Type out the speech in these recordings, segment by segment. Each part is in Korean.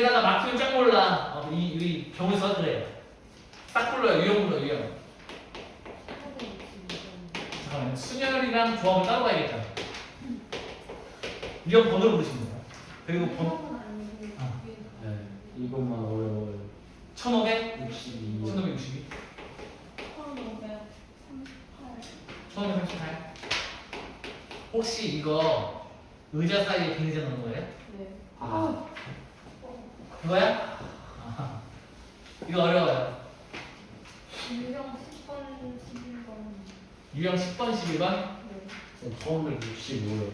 위에다가 막히면 쫙 몰라. 이 경우에서 그래. 딱 불러요. 유형 불러 유형. 잠깐만요. 순열이랑 조합을 따로 가야겠다. 유형 번호를 부르시면 돼요. 그리고 네, 이것만 어려워요. 1562. 1562. 1538. 혹시 이거 의자 사이에 빈 의자 넣은 거예요? 네. 아, 그거야? 아하. 이거 어려워요. 유형 10번, 11번. 유형 10번, 11번. 네. 1565요.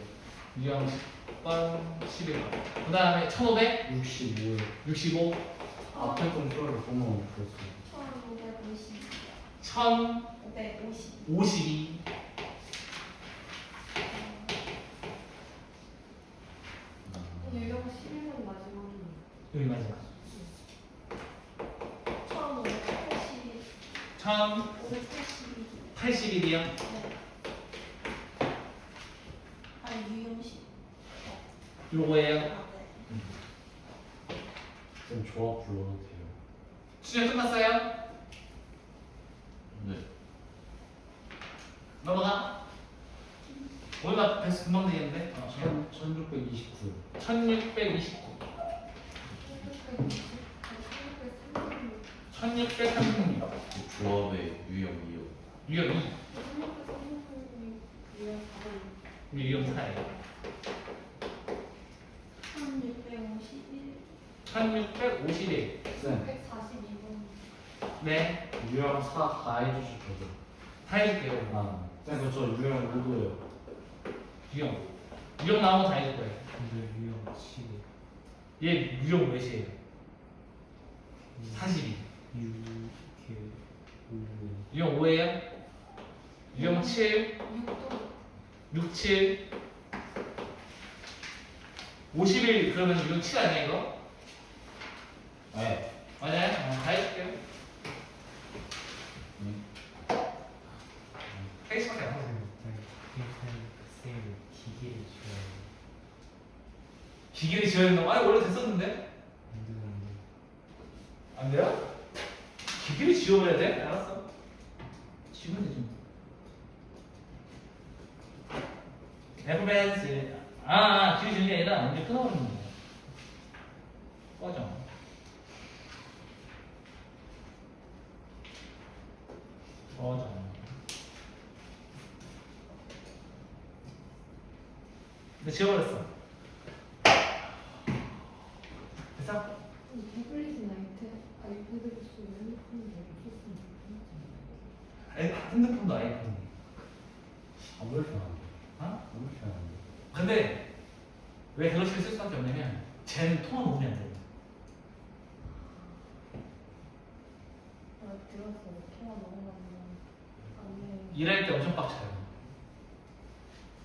유형 10번, 11번. 그 다음에 1500, 65요. 65, 앞에 건 풀어를 보면 없었어요. 1550. 550. 1052. 유형 11번 마지막이. 여기 마지막. 1580. 1082이요. 네. 아, 유형 10. 요거예요. 아, 네. 좀 조합 불러도 돼요. 수련 끝났어요? 네. 넘어가. 오늘 배수 금방 되겠는데? 1629. 1629. 1636. 조합의 유형이요. 유형 2. 우리 유형 4예요. 1651. 1651. 쌤, 642번. 네. 유형 4 다 해주실 거죠? 다 해줄게요. 아, 쌤, 그저 유형 5도요. 유형. 유형 나오면 다 해줄 거예요. 근데 유형 7. 얘 유형 몇이에요? 42. 6, 5. 유형 5예요? 유형 7. 6도. 67. 51 그러면 유형 7 아니야 이거? 네. 맞아요? 다 해줄게요. 페이스북에 안 하세요. 기계를 지어야 된다고? 아니 원래 됐었는데? 안 돼요? 기계를 지어야 돼? 알았어. 지우면 되지 뭐. 레퍼런스. 기계 지는 게 아니라 언제 끊어버리는 거야. 꺼져. 꺼져. 근데 지워버렸어. 됐어? 태블릿 나이트 아이패드로 쓰고 핸드폰을 썼으니까. 핸드폰도 아이폰이. 안 불편한데. 어? 안 불편한데. 근데 왜 갤럭시를 쓸 수밖에 없냐면 쟤는 통화 녹음이 안 돼. 들었어요. 통화 넘어가면 안돼. 일할 때 엄청 빡쳐요.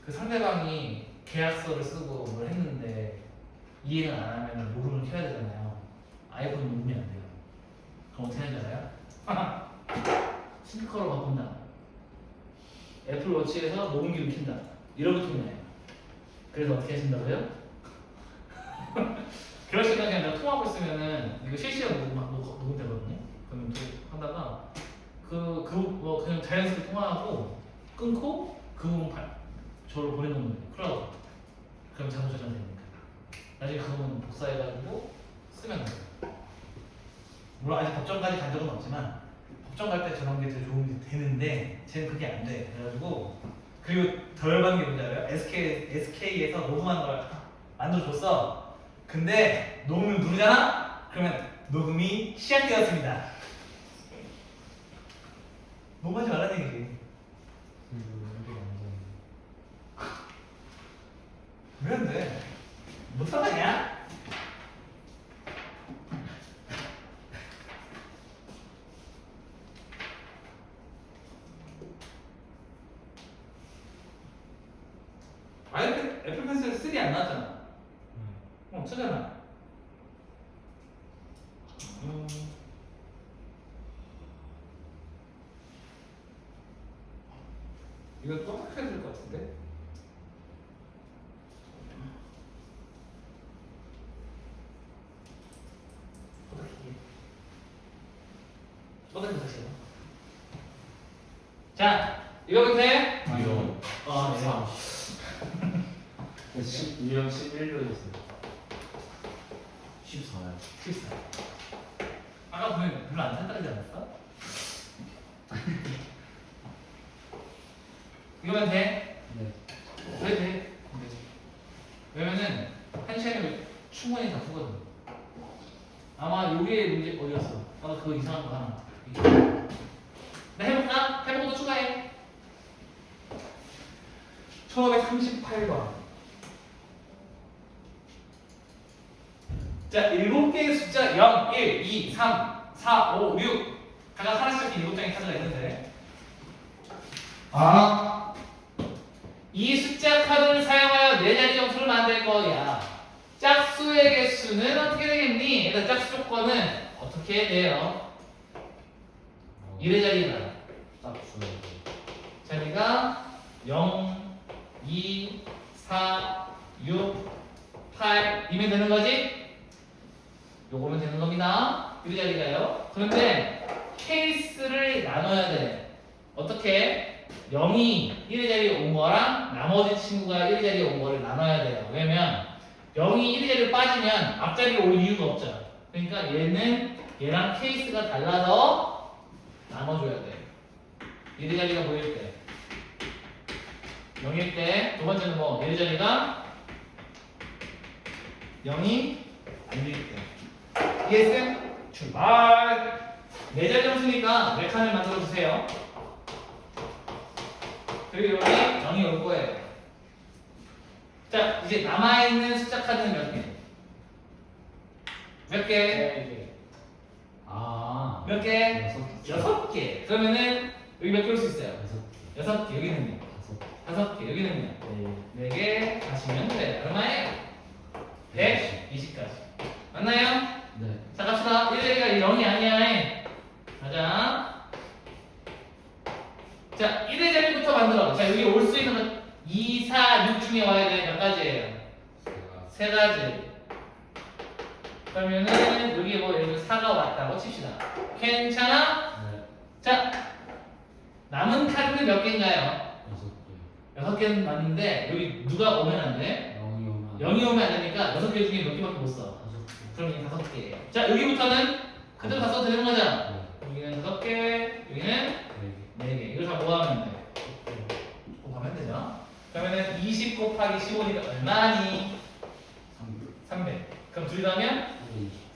그 상대방이 계약서를 쓰고 뭘 했는데 이해는 안 하면 녹음을 켜야 되잖아요. 아이폰 녹음이 안 돼요. 그럼 어떻게 하는지 알아요? 스피커로 바꾼다. 애플워치에서 녹음기를 킨다. 이러고 통화해요. 그래서 어떻게 하신다고요? 그럴 시간에 내가 통화하고 있으면은 이거 실시간 녹음되거든요. 그러면 하다가 뭐 그냥 자연스럽게 통화하고 끊고 그 부분 저로 보내놓는 거예요. 클라우드. 그럼 자동 저장되니까. 나중에 그 부분 복사해가지고 쓰면 돼요. 물론 아직 법정까지 간 적은 없지만 법정 갈 때 저런 게 되게 도움이 되는데 쟤는 그게 안 돼. 그래가지고 그리고 더 열받는 게 뭔지 알아요? SK에서 녹음하는 걸 만들어줬어. 근데 녹음을 누르잖아? 그러면 녹음이 시작되었습니다. 녹음하지 말라는 얘기지. 왜 안 돼? 못 살아냐? 애플 펜슬 3 안 나왔잖아. 쓰잖아. 이거 또 바꿔야 될 것 같은데? 뻗은 자식. 자, 이거 밑에 유형 네. 유형 11로 했어요. 14요. 14. 아까 보면 별로 안 산다지 않았어? 이거면 돼? 네. 왜 돼? 네. 왜냐면은 한 시간이면 충분히 다 푸거든. 아마 요게 문제 어디였어? 아까 그거 이상한 거 하나. 나 해볼까? 해보고 또 추가해. 1538번. 자, 7개의 숫자 0, 1, 2, 3, 4, 5, 6 각각 하나씩 이렇게 7장의 카드가 있는데 이 숫자 카드를 사용하여 4자리 점수를 만들 거야. 짝수의 개수는 어떻게 되겠니? 일단 짝수 조건은 어떻게 돼요? 1의 자리가 짝수. 자리가 0, 2, 4, 6, 8이면 되는 거지? 요거면 되는 겁니다. 1의 자리가요. 그런데 케이스를 나눠야 돼. 어떻게? 0이 1의 자리에 온 거랑 나머지 친구가 1의 자리에 온 거를 나눠야 돼요. 왜냐면 0이 1의 자리로 빠지면 앞자리에 올 이유가 없죠. 그러니까 얘는 얘랑 케이스가 달라서 나눠줘야 돼. 1의 자리가 보일 때 0일 때 두 번째는 뭐 1의 자리가 0이 아닐 때 이해했어요? 출발! 4자리 점수니까 4칸을 만들어 주세요. 그리고 여기 0이 올 거예요. 자, 이제 남아있는 숫자 카드는 몇 개? 몇 개? 아. 몇 개? 6개. 6개. 그러면은 여기 몇 개 올 수 있어요? 6개. 6개. 여기는요? 5개. 여기는요? 네. 4개 가시면 돼. 얼마예요? 120까지. 맞나요? 네. 자, 갑시다. 1자리가 0이 아니야. 가자. 자, 1의 자리부터 만들어. 자, 여기 올 수 있는 건 2, 4, 6 중에 와야 돼. 몇 가지예요? 3가지. 그러면은 여기 뭐 예를 들어 4가 왔다고 칩시다. 괜찮아? 네. 자, 남은 카드는 몇 개인가요? 6개. 6개는 맞는데 여기 누가 오면 안 돼? 0이 오면. 0이 오면 안 되니까 6개 중에 몇 개밖에 못 써. 5개. 그럼 이게 5개예요. 자, 여기부터는 그대로 다 써도 되는 거죠? 네. 여기는 6개, 여기는 4개. 이걸 다 모아하면 돼. 곱하면 되죠? 그러면은 20 곱하기 15니까 얼마니? 300. 그럼 둘이 더하면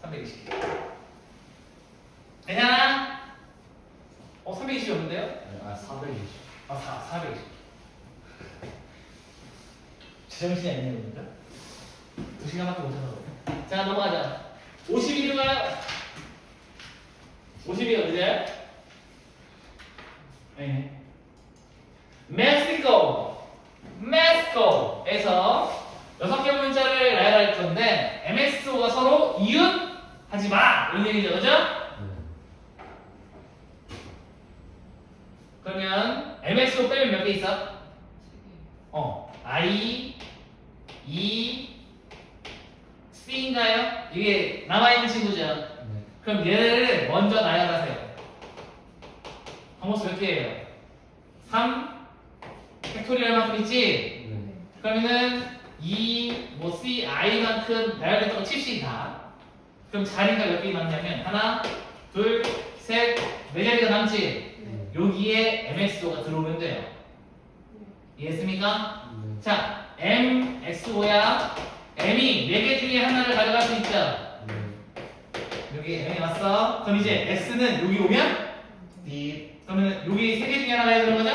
320. 괜찮아? 320이 없는데요? 아, 420. 420. 제정신이 아니네요, 그러니까? 2시간밖에 못 해서 그래. 자, 넘어가자. 52로 가요. 52 어디래? 네. 멕시코에서 6개 문자를 나열할 건데 MSO가 서로 이웃하지 마! 이런 얘기죠, 그죠? 네. 그러면 MSO 빼면 몇 개 있어? I, E, C인가요? 이게 남아있는 친구죠? 네. 그럼 얘를 먼저 나열하세요. 방법수 몇 개예요? 3 팩토리얼만큼 있지? 네. 그러면은 E, C, I만큼 나열됐다고 칩시다. 그럼 자리가 몇 개 남냐면 하나, 둘, 셋, 4자리가 남지? 네. 여기에 MSO가 들어오면 돼요. 이해했습니까? 네. 자, M, XO야. M이 4개 중에 하나를 가져갈 수 있죠? 네. 여기 M이 왔어. 그럼 이제 X는 여기 오면 D. 그러면 여기 3개 중에 하나가 되는 거죠?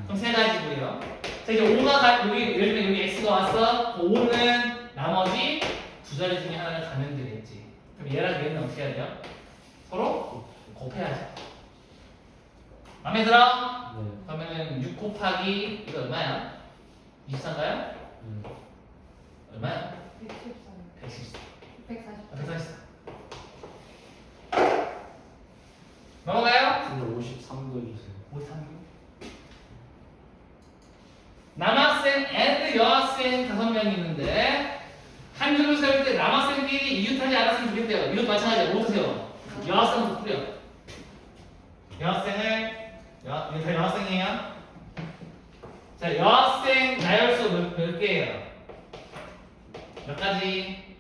그럼 3가지고요. 자, 이제 5가 여기 예를 들면 여기 X가 왔어. 5는 나머지 2자리 중에 하나를 가면 되겠지. 그럼 얘랑 얘는 어떻게 해야 돼요? 서로 곱해야죠. 마음에 들어? 네. 그러면은 6 곱하기 이거 얼마야? 24인가요? 네. 얼마야? 114. 114. 140. 144. 넘어가요? 근데 53도 주세요. 53. 남학생 and 여학생 5명이 있는데 한 줄을 세울 때 남학생끼리 이웃하지 않았으면 좋겠대요. 이것도 마찬가지야. 어떻게 세워? 여학생부터 뿌려. 이게 다 여학생이에요? 자, 여학생 나열수 몇 개예요? 몇 가지?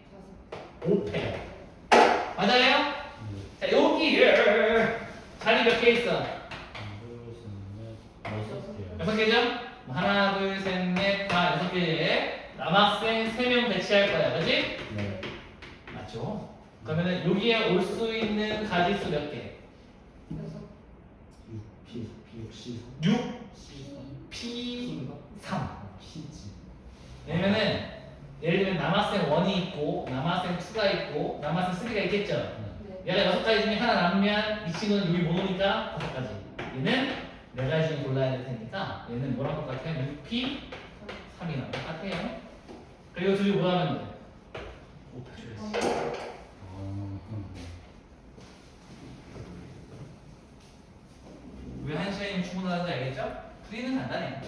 5패. 맞아요? 자, 여기에 자리 몇 개 있어? 여섯 개죠? 뭐 하나, 둘, 셋, 넷, 다 여섯 개에 남학생 3명 배치할 거야. 그지? 네. 맞죠? 그러면은 여기에 올 수 있는 가지수 몇 개? 여섯 6, P P3. 피지. 왜냐면은 예를 들면 남학생 1이 있고 남학생 2가 있고 남학생 3가 있겠죠? 네. 얘가 6가지 중에 하나 남으면 이 친구는 여기 못 오니까 5가지. 얘는 4가지 중에 골라야 될 테니까 얘는 뭐랑 똑같아요? 6P3이랑 똑같아요. 그리고 둘이 뭐 하면 돼? 5 표출했어. 왜 한 시간이면 충분하다는지 알겠죠? 풀이는 간단해.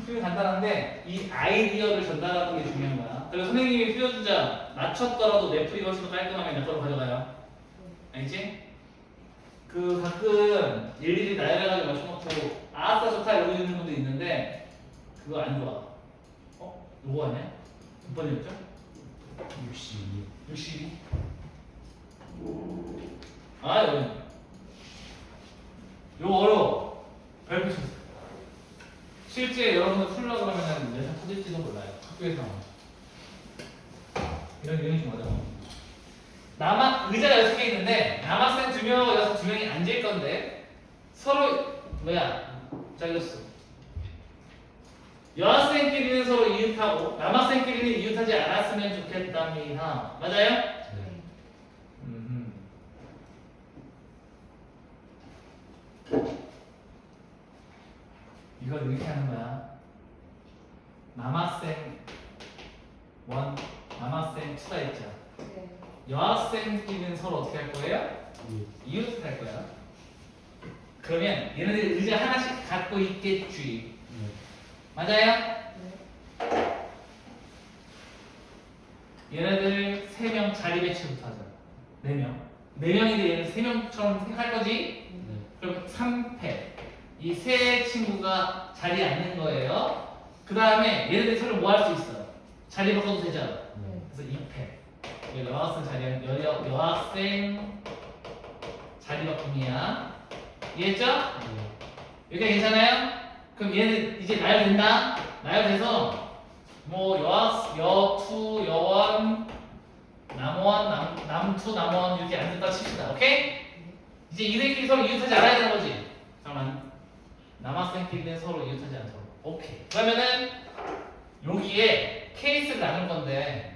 풀이 간단한데 이 아이디어를 전달하는 게 중요한 거야. 그래서 선생님이 풀어주자 맞췄더라도 내 풀이가 훨씬 더 깔끔하면 내 거로 가져가요. 알겠지? 그 가끔 일일이 나열해가지고 맞춰놓고 아싸 좋다 이러고 있는 분도 있는데 그거 안 좋아. 요거 아니야? 몇 번이었죠? 62. 62? 아 여기 요거 어려워. 별표 쳤어. 실제 여러분들 풀려고 그러면은 내상 터질지도 몰라요. 학교에서 이런 유형이 좀 어려워. 의자가 6개 있는데 남학생 2명, 여학생 2명이 앉을 건데 서로 뭐야? 자 이랬어. 여학생끼리는 서로 이웃하고 남학생끼리는 이웃하지 않았으면 좋겠답니다. 맞아요? 네. 이걸 이렇게 하는 거야. 남학생 1, 남학생 2가 있죠. 네. 여학생끼리는 서로 어떻게 할 거예요? 이웃 할 거야. 그러면 얘네들 의자 하나씩 갖고 있겠지. 맞아요? 네. 얘네들 3명 자리 배치부터 하자. 4명. 4명인데 얘는 3명처럼 생각할 거지? 그럼 3패. 이 세 친구가 자리에 앉는 거예요. 그 다음에 얘네들이 서로 뭐 할 수 있어? 자리 바꿔도 되잖아. 그래서 2패. 여학생 여학생 자리 바꿈이야. 이해했죠? 여기가 괜찮아요? 그럼 얘는 이제 나열된다? 나열돼서 뭐 여투, 여원, 남원, 남투, 남원 이렇게 앉았다 칩시다. 오케이? 이제 이들끼리 서로 이웃하지 않아야 되는 거지. 잠깐만. 남학생끼리는 서로 이웃하지 않도록. 오케이. 그러면은 여기에 케이스를 나눌 건데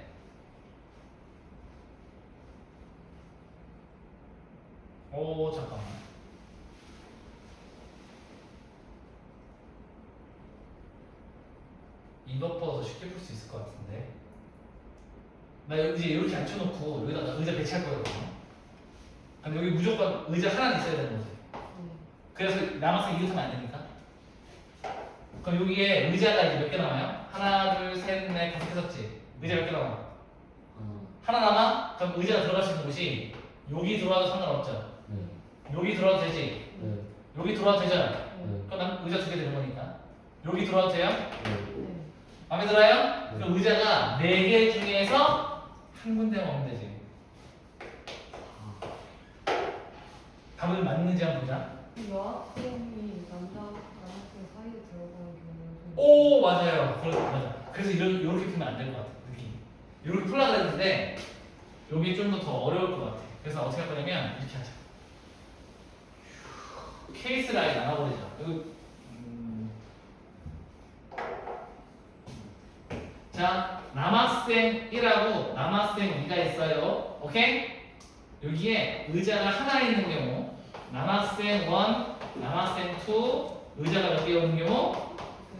잠깐만. 이것보다 더 쉽게 풀 수 있을 것 같은데. 나 여기 이제 이렇게 앉혀놓고 여기다가 의자 배치할 거거든요. 근데 여기 무조건 의자 하나는 있어야 되는 거지. 그래서 남학생 이웃하면 안 되니까. 그럼 여기에 의자가 이제 몇 개 남아요? 하나, 둘, 셋, 넷, 5개 썼지? 의자 몇 개 남아? 하나 남아? 그럼 의자가 들어갈 수 있는 곳이 여기 들어와도 상관없죠? 여기 들어와도 되지? 여기 들어와도 되잖아. 그럼 난 의자 2개 되는 거니까. 여기 들어와도 돼요? 마음에 들어요? 그럼 의자가 4개 중에서 한 군데만 오면 되지. 답을 맞는지 한번 보자. 여학생이 남학생 사이에 들어가는 경우는 오 맞아요. 맞아. 그래서 이렇게 풀면 안 될 것 같아. 느낌. 이렇게 풀려고 했는데 여기 좀 더 어려울 것 같아. 그래서 어떻게 할 거냐면 이렇게 하자. 케이스를 아예 나눠버리자. 자, 남학생 1하고 남학생 2가 있어요. 오케이? 여기에 의자가 하나 있는 경우 남학생 1, 남학생 2 의자가 몇 개 오는 경우?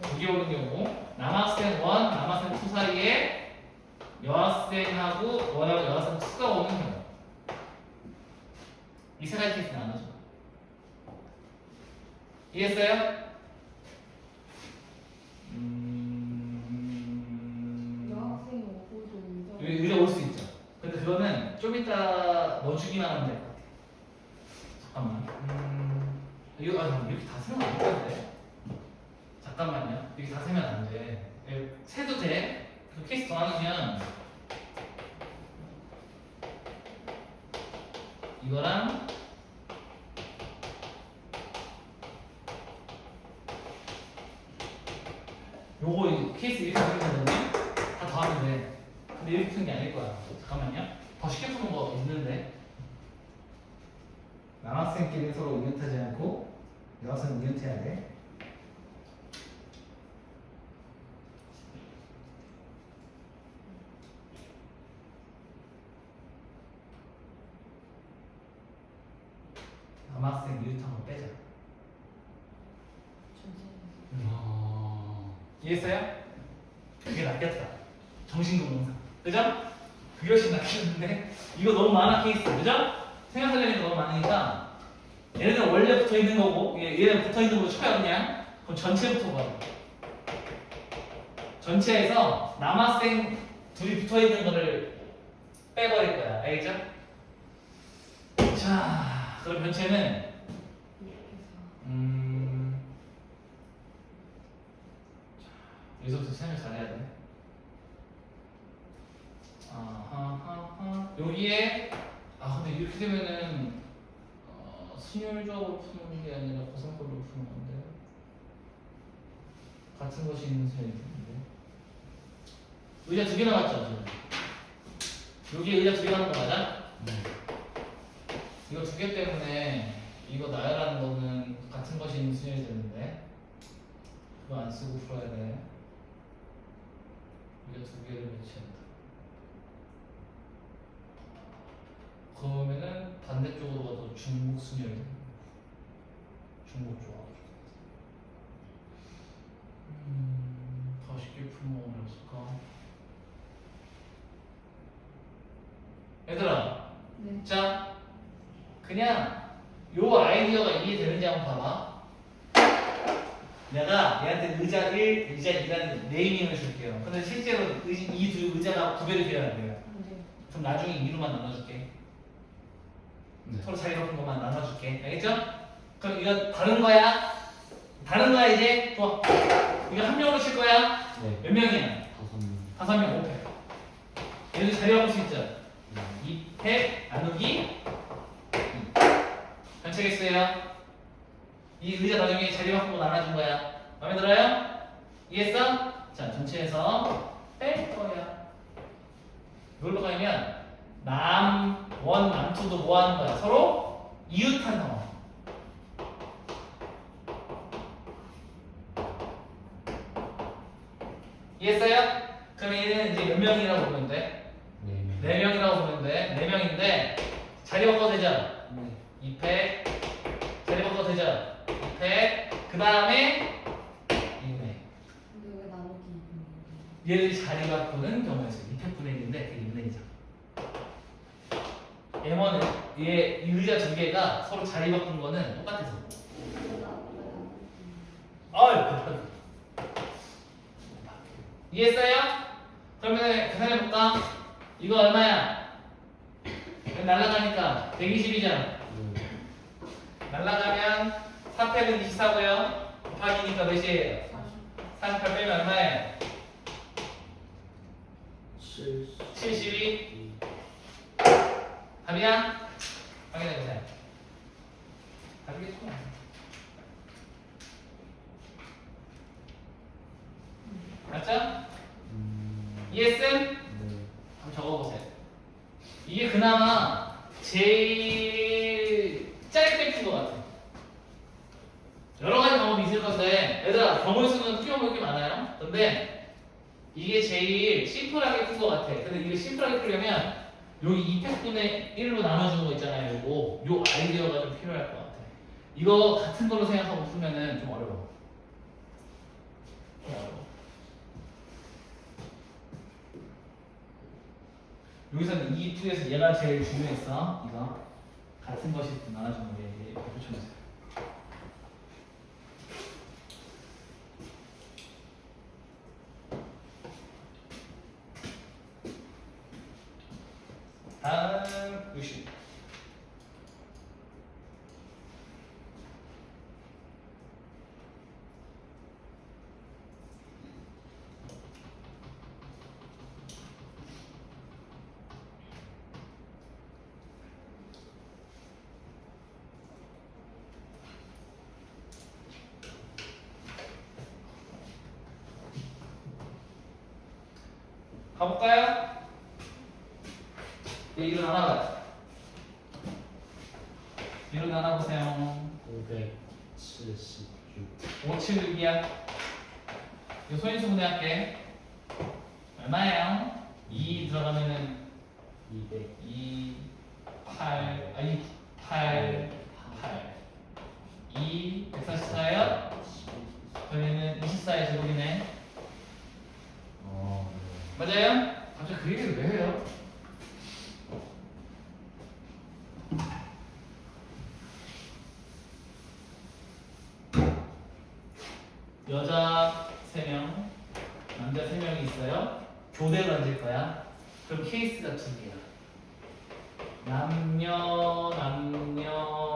2개 오는 경우 남학생 1, 남학생 2 사이에 여학생하고 원하고 여학생 2가 오는 경우 이 세 가지 케이스 나눠줘. 이해했어요? 여학생이 오고도 여기 의자 올 수 있죠. 근데 그거는 좀 이따 넣어주기만 하면 될 것 같아. 잠깐만. 이거 이렇게 다 세면 안 되는데. 잠깐만요. 이렇게 다 세면 안 돼. 세도 돼. 그 케이스 더하면 이거랑 요거 케이스 이렇게 되거든요. 다 더하면 돼. 근데 이렇게 푸는 게 아닐 거야. 잠깐만요. 더 쉽게 푸는 거 있는데. 남학생끼리 서로 의견타지 않고 여학생 의견타야 돼. 남학생 이웃한 거 빼자. 이해했어요? 그게 낫겠다. 정신건강상. 그죠? 그게 훨씬 낫겠는데 이거 너무 많아 케이스. 그죠? 생각하려는 게 너무 많으니까 얘네들 원래 붙어 있는 거고 얘는 붙어 있는 거로 쳐요 그냥. 그럼 전체부터 봐. 전체에서 남학생 둘이 붙어 있는 거를 빼버릴 거야. 알겠죠? 자, 그럼 전체는 여기서부터 생각 잘해야 돼. 여기에 근데 이렇게 되면은 순열조합으로 푸는 게 아니라 고상꼴로 푸는 건데 같은 것이 있는 셈이 있는데 의자 두 개 나왔죠 지금? 여기에 의자 두 개 나온 거 맞아? 네. 이거 두 개 때문에 이거 나열하는 거는 같은 것이 있는 순열이 되는데 그거 안 쓰고 풀어야 돼. 이거 두 개를 배치한다. 그러면은 반대쪽으로 가도 중국 순열이 됩니다. 중국 조합. 더 쉽게 풀면 뭐가 없을까? 얘들아, 네. 자, 그냥 요 아이디어가 이해되는지 한번 봐봐. 내가 얘한테 의자 1, 의자 2라는 네이밍을 줄게요. 근데 실제로 이 두 의자가 구별이 되어야 돼요. 네. 그럼 나중에 2로만 나눠줄게. 네. 서로 자리 바꾼 것만 나눠줄게. 알겠죠? 그럼 이거 다른 거야? 다른 거야 이제? 좋아. 이거 한 명으로 칠 거야? 네. 몇 명이야? 5명. 5명, 5패. 얘도 자리 바꿀 수 있죠? 2패 나누기 2. 전체겠어요? 이 의자 나중에 자리 바꾸고 나눠준 거야. 마음에 들어요? 이해했어? 자, 전체에서 뺄 거야. 이걸로 가면 남원, 남투도 뭐 하는 거야? 서로 이웃한 상황. 이해했어요? 그럼 얘는 이제 몇 명이라고 보면 돼? 네. 4명이라고 보면 돼. 4명인데 자리 바꿔도 되죠? 네. 2패 자리 바꿔도 되죠? 2패 그 다음에 2네. 근데 왜 나누기 2분의 얘를 자리 바꾸는 경우가 있어요. 2패분의 1인데 그게 2분의 1이죠. M1은 얘 의자 두 개가 서로 자리 바꾼 거는 똑같아서. 어이, 이해했어요? 그러면 계산해볼까? 이거 얼마야? 날라가니까 120이잖아. 날라가면 4패는 24고요. 곱하기니까 몇이에요? 48 빼면 얼마예요? 72. 답이야? 확인해보세요. 답이겠죠? 맞죠? 이해했음? 네. 한번 적어보세요. 이게 그나마 제일 짧게 푼 것 같아. 여러 가지 방법이 있을 건데, 얘들아, 경우의 수는 풀어볼 게 많아요. 근데 이게 제일 심플하게 푼 것 같아. 근데 이게 심플하게 풀려면 여기 2팩분의 1로 나눠주는 거 있잖아요. 요 아이디어가 좀 필요할 것 같아. 이거 같은 걸로 생각하고 풀면은 좀 어려워. 좀 어려워. 여기서는 이 투에서 얘가 제일 중요했어. 이거 같은 것이 나눠주는 게 이게 붙여주세요. 다음 60. 가볼까요? 네, 일어나봐요. 일어나보세요. 576. 576이야. 이 소인수 분해할게. 얼마예요? 2 들어가면은 200. 2, 8, 아니 8, 8. 2, 144요? 그러면은 24의 제곱이네. 맞아요? 갑자기 그 얘기를 왜 해요? 여자 3명, 남자 3명이 있어요. 교대로 앉을 거야. 그럼 케이스가 2개야. 남녀로 앉거나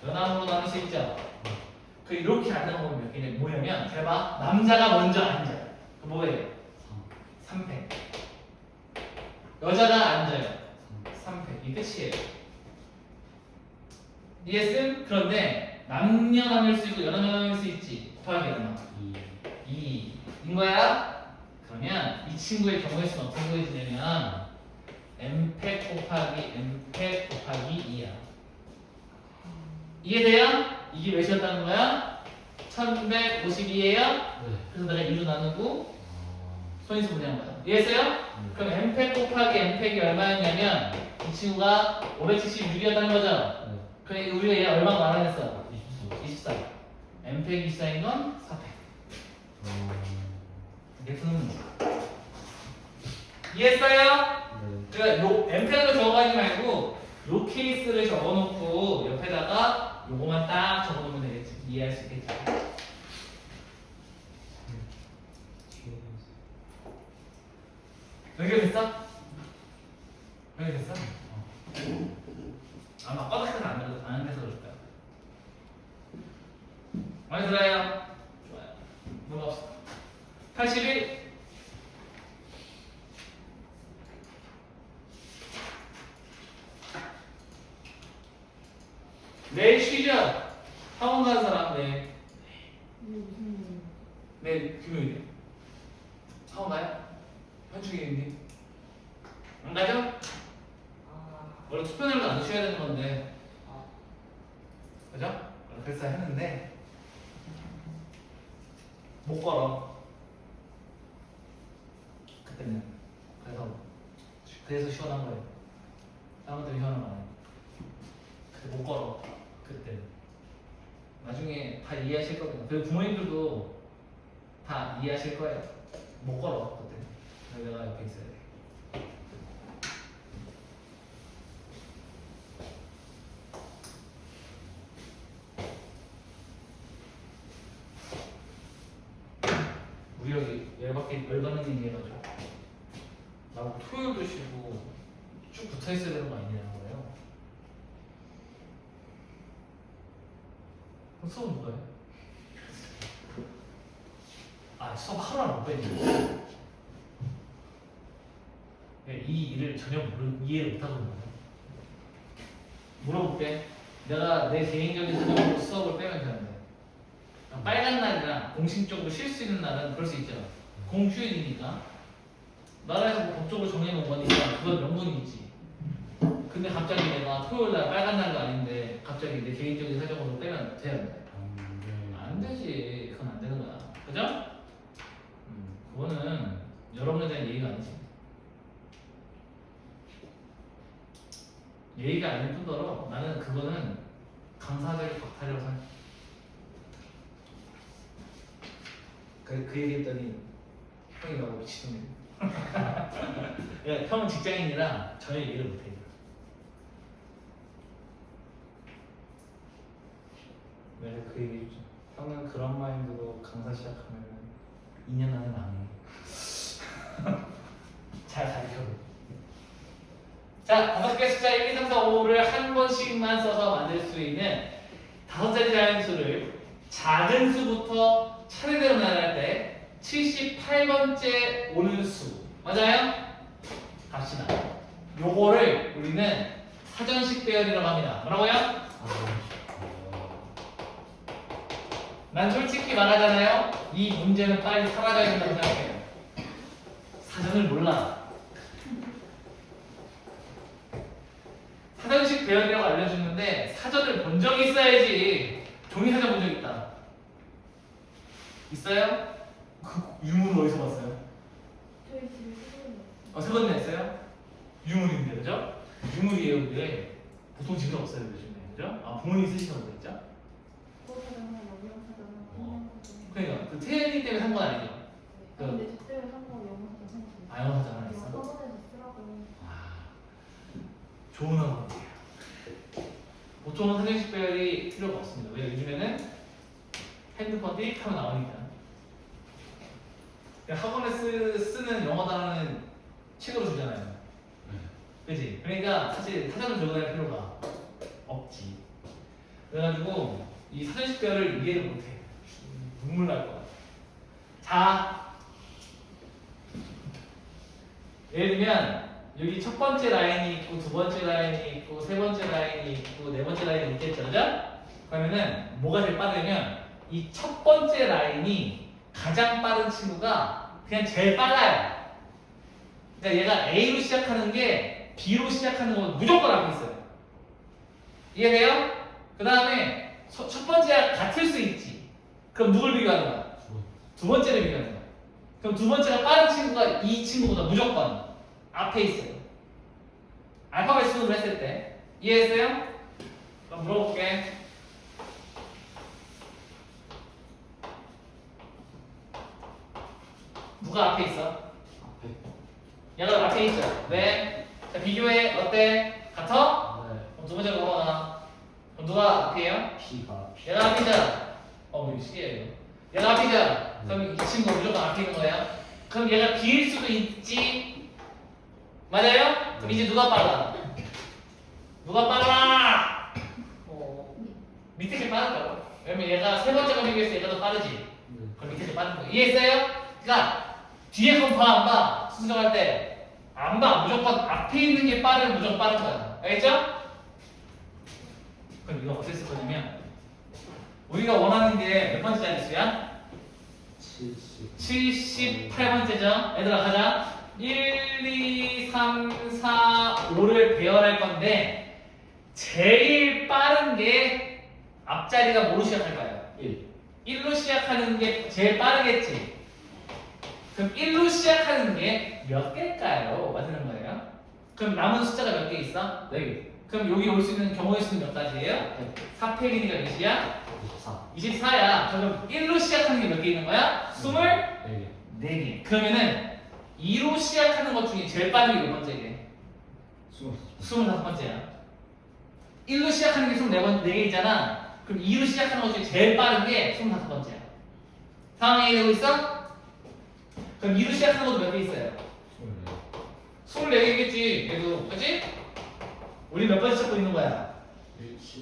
연함으로 나눌 수 있죠. 그 이렇게 앉는 거 뭐냐면 잘 봐. 남자가 먼저 앉아. 그 뭐예요? 3패. 여자가 앉아요. 3패. 이 끝이에요. 이해했음? 그런데 남녀 나눌 수 있고 연하 나눌 수 있지. 곱하기 얼마? 2인 거야? 그러면 이 친구의 경우의 수는 어떻게 구해지냐면 m팩 곱하기 2야. 이해돼요? 이게 몇이었다는 거야? 1152예요? 네. 그래서 내가 2로 나누고 소인수 분해한 거야. 이해했어요? 그럼 m팩 곱하기 m팩이 얼마였냐면 이 친구가 576이었다는 거죠? 네. 그래 우리가 얘 얼마 말하냈어? 24. 24. m팩 24인 건 4팩. 이게 푸는 문제. 이해했어요? 네. 그러니까 요 m팩을 적어가지 말고 요 케이스를 적어놓고 옆에다가 요거만 딱 적어놓으면 되겠지. 이해할 수 있겠지. 연결됐어? 연결됐어? 아마 꺼덕해서 안 돼서 그럴 거야. 많이 들어요? 좋아요. 뭐가 없어? 81. 내일 쉬죠? 학원 가는 사람 내일. 이게 무슨 말이야? 내일 금요일에. 학원 가요? 현충일인데. 안 가죠? 원래 투표날도 안 쉬어야 되는 건데. 그죠? 원래 그래서 했는데 못 걸어. 그때는. 그래서 시원한 거예요. 다른 때는 시원한 거 아니에요. 그때 못 걸어. 그때. 나중에 다 이해하실 거거든요. 그리고 부모님들도 다 이해하실 거예요. 못 걸어 그때. 그래서 내가 옆에 있어야 돼. 우리 여기 열받는 얘기 해가지고 나보고 토요일도 쉬고 쭉 붙어 있어야 되는 거 아니냐는 거예요. 그럼 수업 누가 해? 아 수업 하루를 못 빼는 이 일을 전혀 이해를 못하는 거예요. 물어볼게. 내가 내 개인적인 사정으로 수업을 빼면 되는데 빨간 날이나 공식적으로 쉴 수 있는 날은 그럴 수 있죠. 공휴일이니까 나라에서 뭐 법적으로 정해놓은 거니까 그건 명분이 있지. 근데 갑자기 내가 토요일 날 빨간 날도 아닌데 갑자기 내 개인적인 사정으로 빼면 돼야 돼? 안 되지. 그건 안 되는 거야. 그죠? 그거는 여러분에 대한 예의가 아니지. 예의가 아닐 뿐더러 나는 그거는 강사적인 박탈이라고 생각해. 그 얘기 했더니 형이 나고 미치겠네. 형은 직장인이라 전혀 이해를 못해. 내가 그 얘기 해주지. 형은 그런 마인드로 강사 시작하면 2년 안에 망해. 잘 가르쳐줘. 자, 5개 숫자 1, 2, 3, 4, 5를 한 번씩만 써서 만들 수 있는 5자리 자연수를 작은 수부터 차례대로 나열할 때 78번째 오는 수. 맞아요? 갑시다. 요거를 우리는 사전식 배열이라고 합니다. 뭐라고요? 난 솔직히 말하잖아요. 이 문제는 빨리 사라져야 된다고 생각해요. 사전을 몰라. 사전식 배열이라고 알려주는데 사전을 본 적이 있어야지. 종이 사전 본 적 있다. 있어요? 그 유물을 어디서 봤어요? 저희 집에 쓰는 세 번 냈어요? 유물인데 그죠? 유물이에요 그게. 보통 집에 없어요 요즘에 그죠? 부모님 쓰시는 거 있죠? 고사장하고 영양사장, 영양사장. 그러니까 그 태연이 때문에 산 건 아니죠? 근데 저 때문에 한거 영양사장 생각해요. 영어사장 안 했어? 학원에서 쓰라고. 좋은 학원이에요. 보통은 사전식 배열이 필요가 없습니다. 왜 요즘에는 핸드폰 띡하면 나오니까. 그러니까 학원에 쓰는 영어 단어는 책으로 주잖아요. 그치? 그러니까 사실 사전을 들고 다닐 필요가 없지. 그래가지고 이 사전식 배열을 이해를 못해. 눈물 날 것 같아. 자, 예를 들면 여기 첫 번째 라인이 있고 두 번째 라인이 있고 세 번째 라인이 있고 네 번째 라인이 있겠죠, 그죠? 그러면은 뭐가 제일 빠르냐면 이 첫 번째 라인이 가장 빠른 친구가 그냥 제일 빨라요. 그러니까 얘가 A로 시작하는 게 B로 시작하는 건 무조건 앞에 있어요. 이해돼요? 그 다음에 첫 번째가 같을 수 있지. 그럼 누굴 비교하는 거야? 두 번째를 비교하는 거야. 그럼 두 번째가 빠른 친구가 이 친구보다 무조건 앞에 있어요. 알파벳 순으로 했을 때. 이해했어요? 그럼 물어볼게. 누가 앞에 있어? 앞에. 얘가 앞에 있죠. 네. 자, 비교해. 어때? 같아? 네. 그럼 두 번째로 넘어가. 그럼 누가 앞이에요? P가. 얘가 앞이잖아. 뭐 시기예요. 얘가 앞이잖아. 그럼 이 친구가 무조건 앞에 있는 거야. 그럼 얘가 B일 수도 있지. 맞아요? 그럼 이제 누가 빨라? 누가 빨라? 밑에 게 빠르다고. 왜냐면 얘가 세 번째가 비교해서 얘가 더 빠르지. 그럼 밑에 게 빠른 거야. 이해했어요? 그러니까 뒤에 건 봐 안 봐? 수정할 때 안 봐. 무조건 앞에 있는 게 빠르면 무조건 빠른 거야. 알겠죠? 그럼 이거 어떻게 쓸 거냐면 우리가 원하는 게 몇 번째 자릿수야? 78번째죠. 얘들아 가자. 1, 2, 3, 4, 5를 배열할 건데 제일 빠른 게 앞자리가 뭐로 시작할까요? 1. 1로 시작하는 게 제일 빠르겠지. 그럼 1로 시작하는 게 몇 개일까요? 맞는 거예요. 그럼 남은 숫자가 몇 개 있어? 4개. 그럼 여기 올 수 있는 경우의 수는 몇 가지예요? 4팩이니까 몇이야? 24. 24야. 그럼 1로 시작하는 게 몇 개 있는 거야? 4개. 24개. 그러면은 2로 시작하는 것 중에 제일 빠른 게 몇 번째게? 25번째야. 1로 시작하는 게 24개이잖아. 그럼 2로 시작하는 것 중에 제일 빠른 게 25번째야. 상황이 이해되고 있어? 그럼 2로 시작하는 것도 몇 개 있어요? 24개겠지. 얘도. 그치? 우리 몇 번 시작하고 있는 거야?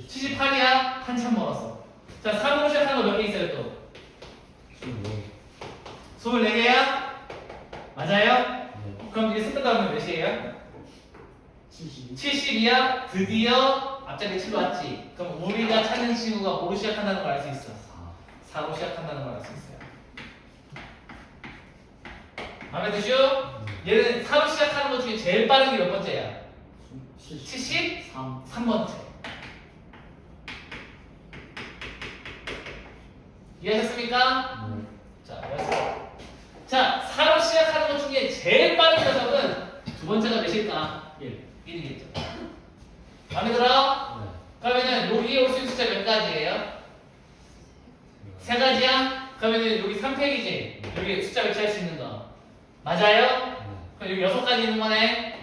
78이야? 한참 멀었어. 자, 3으로 시작하는 거 몇 개 있어요 또? 24개야? 맞아요? 그럼 이제 숫자 나오면 몇이에요? 70이야? 드디어 앞자리 7로 왔지. 그럼 우리가 찾는 친구가 뭐로 시작한다는 걸 알 수 있어. 4로 시작한다는 걸 알 수 있어요. 마음에 드시오? 얘는 4로 시작하는 것 중에 제일 빠른 게 몇 번째야? 73번째. 이해하셨습니까? 자, 됐어. 자, 4로 시작하는 것 중에 제일 빠른 녀석은 두 번째가 몇일까? 1이겠죠. 마음에 들어? 그러면은 여기에 올 수 있는 숫자 몇 가지예요? 3가지야? 그러면은 여기 3팩이지? 여기 숫자 배치할 수 있는 거 맞아요? 그럼 여기 6가지 있는 거네?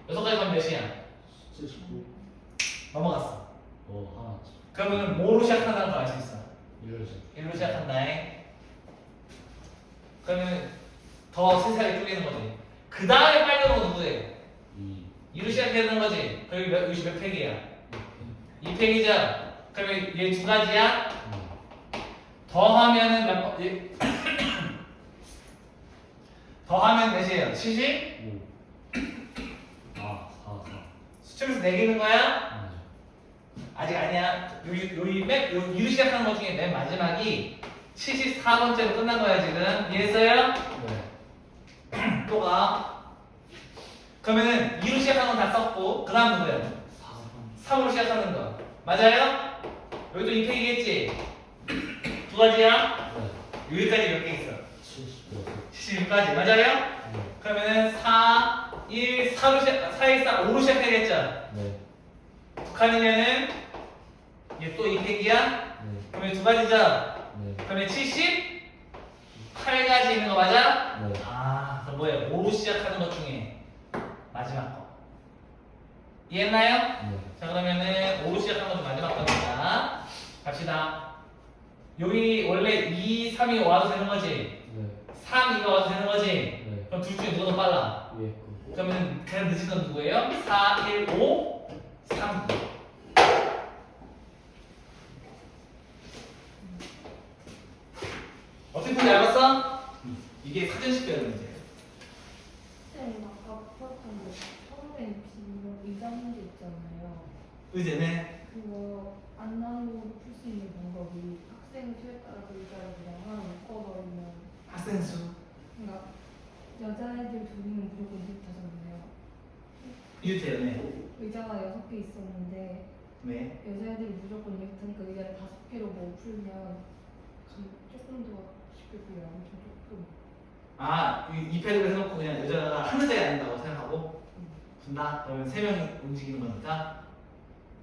6가지 가면 몇이야? 79. 넘어갔어. 하나. 그러면은 뭐로 시작한다는 걸 알 수 있어? 1로 이러지. 시작한다. 그러면 더 세세하게 쪼개는 거지. 그 다음에 빨리 오는 건 누구예요? 2로 시작해야 되는 거지. 그럼 여기 몇 팩이야? 2팩이죠? 그러면 얘 2가지야? 더하면은 몇 번? 더하면 몇이에요? 70? 5. 4. 수치면서 4개 있는 거야? 아직 아니야. 유리 시작하는 것 중에 맨 마지막이 74번째로 끝난 거야 지금. 이해했어요? 네. 또 가. 그러면은 2로 시작하는 건 다 썼고 그 다음 누구야? 3으로 시작하는 거 맞아요? 여기도 이 페이지겠지? 두 가지야? 네. 여기까지 몇 개 있어? 76. 76까지 맞아요? 네. 그러면은 4, 1, 4로 시작, 4, 1, 4, 5로 시작해야겠죠? 네. 북한이면은 이게 또 이 팩이야? 네. 그러면 두 가지죠? 네. 그러면 78가지 있는 거 맞아? 네. 아, 그럼 뭐예요? 5로 시작하는 것 중에 마지막 거 이해했나요? 네. 자 그러면은 5로 시작하는 것도 마지막 거니까 갑시다. 여기 원래 2, 3이 와도 되는 거지? 네. 3, 2가 와도 되는 거지? 네. 그럼 둘 중에 누가 더 빨라? 위에 거. 그러면 가장 늦은 건 누구예요? 4, 1, 5, 3, 2. 어떻게 풀지 알았어? 이게 사전식 배열 문제예요. 쌤 아까 풀었던 거 처음에 지금 의자 문제 있잖아요. 의제는 그거 안 나누고 풀 수 있는 방법이 학생 수에 따라서 의자를 그냥 하나 묶어버리면 학생 수. 그러니까 여자애들 둘이면 무조건 비슷하잖아요. 이렇대요, 네. 의자가 6개 있었는데 네. 여자애들이 무조건 이렇다니까 의자를 5개로 뭐 풀면 조금 더 쉽게 풀려요. 엄청 조금. 아, 이 패드를 해놓고 그냥 여자가 하는 자리에 앉는다고 생각하고 둔다? 그러면 3명이 움직이는 거니까.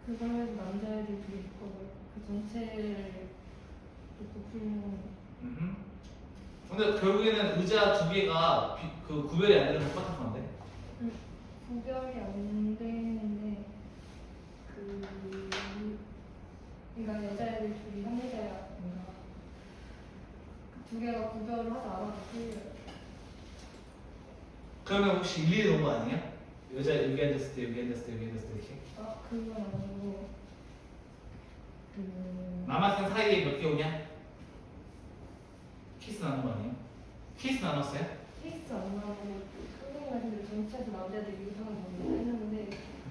그걸 해서 남자애들 둘이 묶어버려. 그 전체를 놓고 풀면 근데 결국에는 의자 두 개가 그 구별이 안 되는 똑같은 건데. 구별이 안 되는데 그러니까 여자애들 둘이 한 여자야 뭔가 두 개가 구별을 하지 않아도 풀려요. 그러면 혹시 일일이 놓은 거 아니에요? 여자 여기 앉았을 때 여기 앉았을 때 여기 앉았을 때 이렇게. 아 그건 아니고 남학생 사이에 몇 개 오냐? 키스 나눈 거 아니에요? 키스 나눴어요? 케이스 안 나고 선생님한테 전체에서 남자애들 이렇게 하는 거 했는데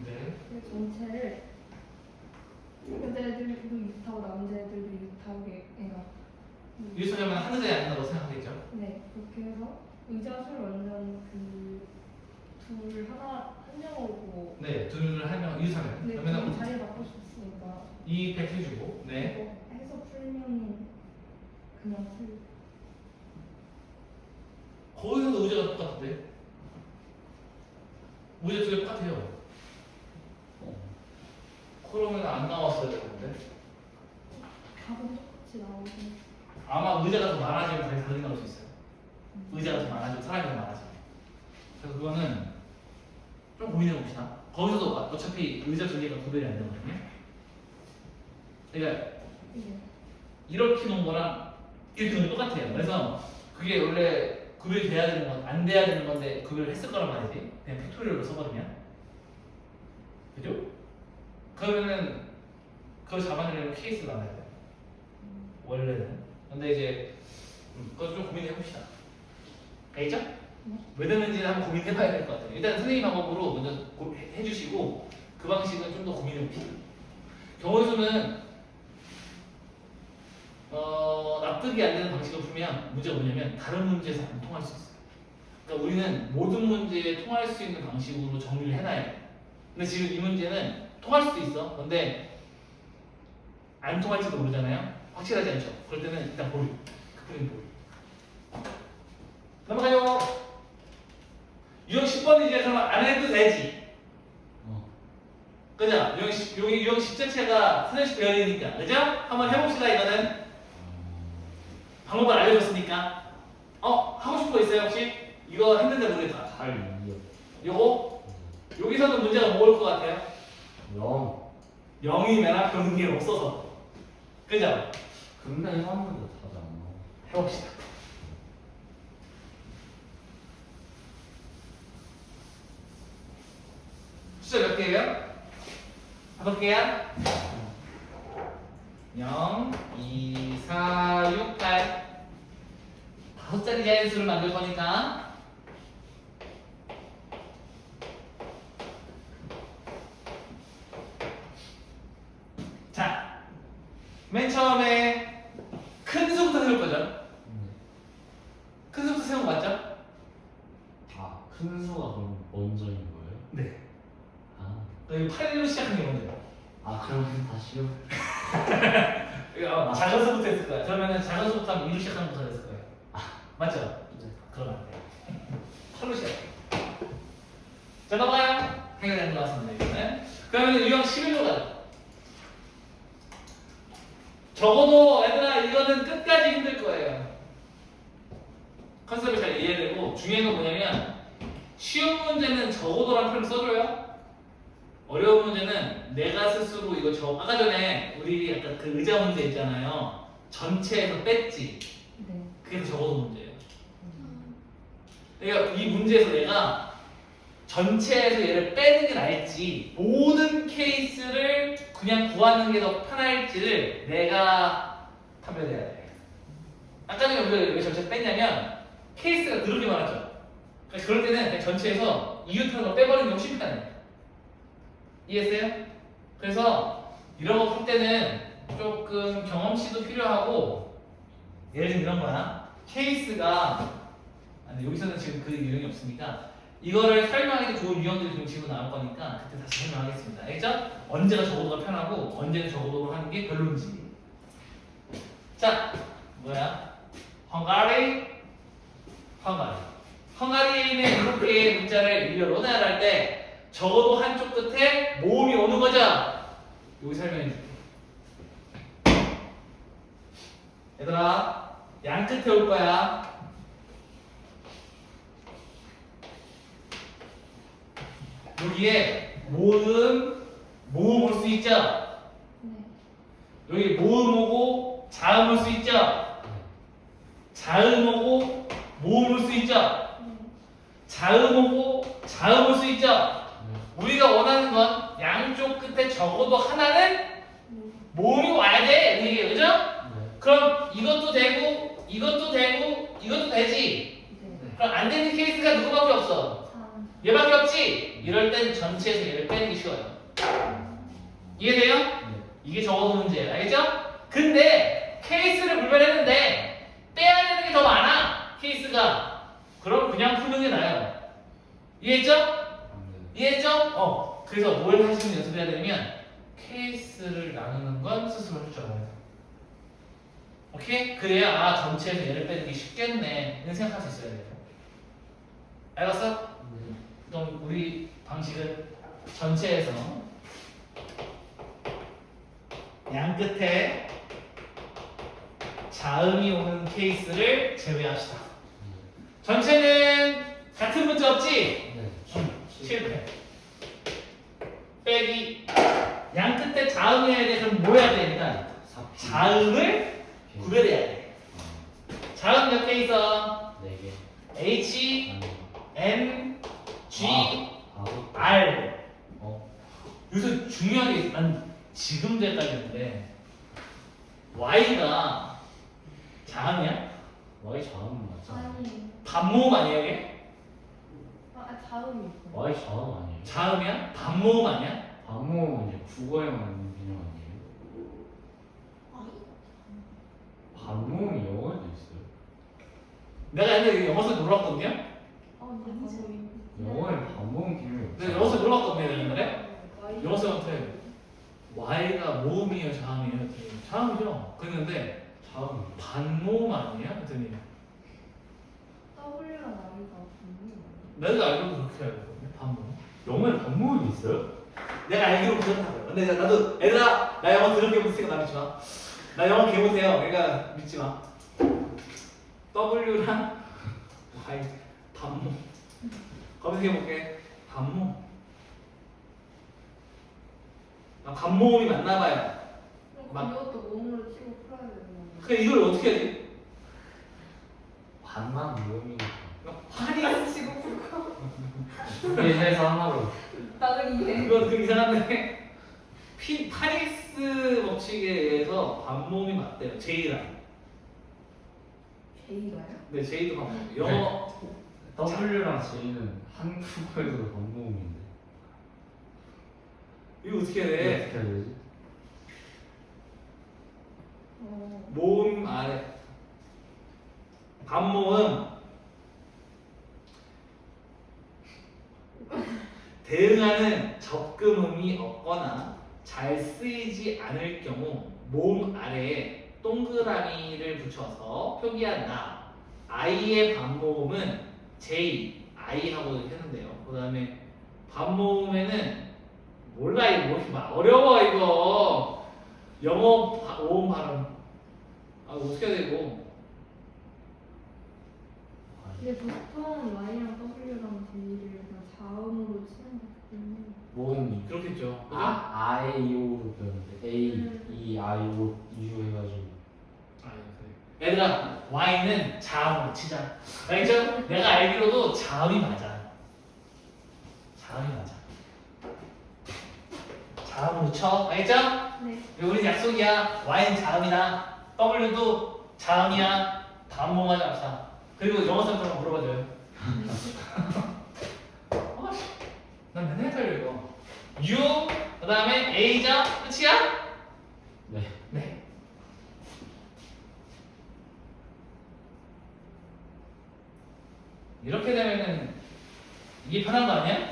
네. 그 전체를 여자애들도 이렇게 하고 남자애들도 이렇게 하게 그러니까 이렇게 하면 하는 자리에 앉는다고 생각하겠죠? 네 그렇게 해서 의자 수를 완전 둘 하나 한 명으로 네, 둘을 하면 이상해요. 근데 그러면 자리 바꿀 수 있으니까 이 100 해주고, 네. 이거 해서 풀면은 그냥 풀. 거기서도 의자가 똑같은데? 의자 두 개 똑같아요. 그러면 안 나왔어야 되는데? 답은 똑같이 나오고. 아마 의자가 더 많아지면 다르게 나올 수 있어요. 의자가 더 많아지고 사람이 더 많아지면. 그래서 그거는 좀 고민해 봅시다. 거기서도 어차피 의자 두 개가 구별이 안 되거든요. 그러니까 네. 이렇게 놓은 거랑 이렇게 놓은 게 똑같아요. 그래서 그게 원래 구별이 돼야 되는 건 안 돼야 되는 건데 구별을 했을 거란 말이지. 그냥 팩토리얼로 써버리면. 그죠? 그러면은 그걸 잡아내려면 케이스를 나눠야 돼요. 원래는. 근데 이제 그거 좀 고민해 봅시다. 알겠죠? 왜 되는지는 한번 고민해 봐야 될 것 같아요. 일단 선생님 방법으로 먼저 해주시고 그 방식은 좀 더 고민해 봅시다. 경우의 수는 납득이 안 되는 방식을 풀면 문제가 뭐냐면 다른 문제에서 안 통할 수 있어요. 그러니까 우리는 모든 문제에 통할 수 있는 방식으로 정리를 해놔야 돼요. 근데 지금 이 문제는 통할 수도 있어. 근데 안 통할지도 모르잖아요. 확실하지 않죠. 그럴 때는 일단 보류. 그프린 보류. 넘어가요. 유형 10번 이제 그러면 안 해도 되지. 그죠? 유형 10 자체가 선생식 배열이니까. 그죠? 한번 해봅시다 이거는. 방법을 알려줬으니까. 하고 싶은 거 있어요 혹시? 이거 했는데 모르겠다. 8, 2, 요거? 여기서는 문제가 뭐 올 것 같아요? 0. 0이 맨 앞에 오는 게 없어서. 그죠? 근데 해봤는데 답이 안 나와. 해봅시다. 숫자 몇 개예요? 5개야? 0, 2, 4, 6, 8 5자리 자연수를 만들 거니까 맨 처음에 큰 수부터 세울 거죠? 네. 큰 수부터 세운 거 맞죠? 아, 큰 수가 그럼 먼저인 거예요? 네. 아, 여기 8로 시작한 게 먼저예요. 그럼 다시요? 작은 수부터 했을 거야. 그러면은 작은 수부터 하면 2로 시작하는 것부터 했을 거예요. 맞죠? 네. 그러면 안 돼요. 8로 시작. 자, 넘어가요. 해결되는 것 같습니다. 이거는. 그러면 유형 11로 가요. 적어도 얘들아 이거는 끝까지 힘들 거예요. 컨셉을 잘 이해되고 중요한 건 뭐냐면 쉬운 문제는 적어도란 표현을 써줘요. 어려운 문제는 내가 스스로 이거 아까 전에 우리 약간 그 의자 문제 있잖아요. 전체에서 뺐지. 네. 그게 더 적어도 문제예요. 그러니까 이 문제에서 내가 전체에서 얘를 빼는 게 나을지 모든 케이스를 그냥 구하는 게 더 편할지를 내가 판별해야 돼. 아까 전에 우리가 왜 전체 뺐냐면 케이스가 그렇게 많았죠. 그러니까 그럴 때는 그냥 전체에서 이웃하는 걸 빼버리는 게 훨씬 편해. 이해했어요? 그래서 이런 거 풀 때는 조금 경험치도 필요하고 예를 들면 이런 거야. 케이스가 여기서는 지금 그 유형이 없으니까 이거를 설명하기 좋은 유형들이 좀 지금 나올 거니까 그때 다시 설명하겠습니다. 알겠죠? 언제가 적어도가 편하고 언제는 적어도로 하는 게 별론지. 자, 뭐야? 헝가리. 헝가리는 이렇게 문자를 일렬로 나열할 때 적어도 한쪽 끝에 모음이 오는 거죠? 여기 설명해 줄게. 얘들아, 양 끝에 올 거야. 여기에 모음 올 수 있죠? 네. 여기 모음 오고 자음 올 수 있죠? 자음 오고 모음 올 수 있죠? 네. 자음 오고 자음 올 수 있죠? 네. 우리가 원하는 건 양쪽 끝에 적어도 하나는 네. 모음이 와야 돼. 이게 그죠? 네. 그럼 이것도 되고 이것도 되고 이것도 되지. 네. 그럼 안 되는 케이스가 누구밖에 없어? 참. 얘밖에 없지? 이럴 땐 전체에서 얘를 빼는 게 쉬워요. 이해돼요? 네. 이게 적어도 문제예요. 알겠죠? 근데 케이스를 불변했는데 빼야 되는 게 더 많아. 케이스가. 그럼 그냥 푸는 게 나아요. 이해했죠? 네. 이해했죠? 그래서 뭘 하시면 연습해야 되냐면 케이스를 나누는 건 스스로 할 줄 알아야 돼. 오케이? 그래야 전체에서 얘를 빼는 게 쉽겠네 는 생각할 수 있어야 돼요. 알겠어? 네. 그럼 우리 방식은 전체에서 양 끝에 자음이 오는 케이스를 제외합시다. 전체는 같은 문자 없지? 네. 실패. 빼기. 양 끝에 자음이 해야 돼. 그럼 뭐 해야 돼? 일단 자음을 구별해야 돼. 자음 몇 개 있어? 4개. H, N, G, 바로. R. 어. 여기서 중요한 게 있어. 난 지금도 헷갈리는데 Y가 자음이야? Y 자음 맞잖아. 아니. 반모음 아니야 이게? 자음이 있고. Y 자음 아니에요? 자음이야? 반모음 아니야? 반모음은 이제 국어에만 있는 개념 아니에요? 반모음이 영어에도 있어요? 내가 옛날에 영어에서 놀았거든요? 아니. 영어에 반모음 개념이 내가 없어요. 영어에서 놀았거든요 옛날에? Y. 영어쌤한테 Y가 모음이에요 자음이에요? 그랬더니 자음이죠. 그랬는데 자음. 반모음 아니야? 그랬더니 W랑 I가 분명히 내가 알기로 그렇게 알고 있거든요. 반모음. 영어에 반모음이 있어요? 내가 알기로 그렇다고요. 근데 나도 얘들아 나 영어 들은 게 못했으니까 나 믿지 마. 나 영어 개 못해요. 그러니까 믿지 마. W랑 Y 반모 검색해 볼게. 반모. 반모음이 맞나 봐요. 그럼 이것도 모음으로 치고 풀어야 되는 거예요. 그 이걸 어떻게 해야 돼? 반만 모음이니까. 파리 치고 풀고. 이게 해서 하나로. 나도 이해. 이건 좀 이상한데 파리스 법칙에 의해서 반모음이 맞대요. J랑. J가요? 네, J도 반모음. 영어 W랑 J는 한국어에서도 반모음인데. 이거 어떻게 해야 이거 돼? 어떻게 해야 되지? 모음 아래 반모음 대응하는 접근음이 없거나 잘 쓰이지 않을 경우 모음 아래에 동그라미를 붙여서 표기한다. I의 반모음은 J, I하고 이렇게 했는데요. 그 다음에 반모음에는 몰라 이거 뭐 이렇게 어려워 이거 영어 오음 발음 어떻게 해야 되고 근데 보통 Y랑 W랑 J를 그냥 자음으로 쓰는 거기 때문에 모음이 그렇겠죠. 그죠? 아에이오로 배웠는데 A, E, I, O, U 해가지고 그래. 얘들아 Y는 자음으로 치자. 알겠죠? 내가 알기로도 자음이 맞아. 자음이 맞아. 자음으로 쳐. 알겠죠? 네. 우리 약속이야. Y는 자음이다. W도 자음이야. 반모음하지 않자. 그리고 영어 선생님 물어봐줘요. 난 맨날 헷갈려 이거. U 그 다음에 A자 끝이야? 네. 네. 이렇게 되면은 이게 편한 거 아니야?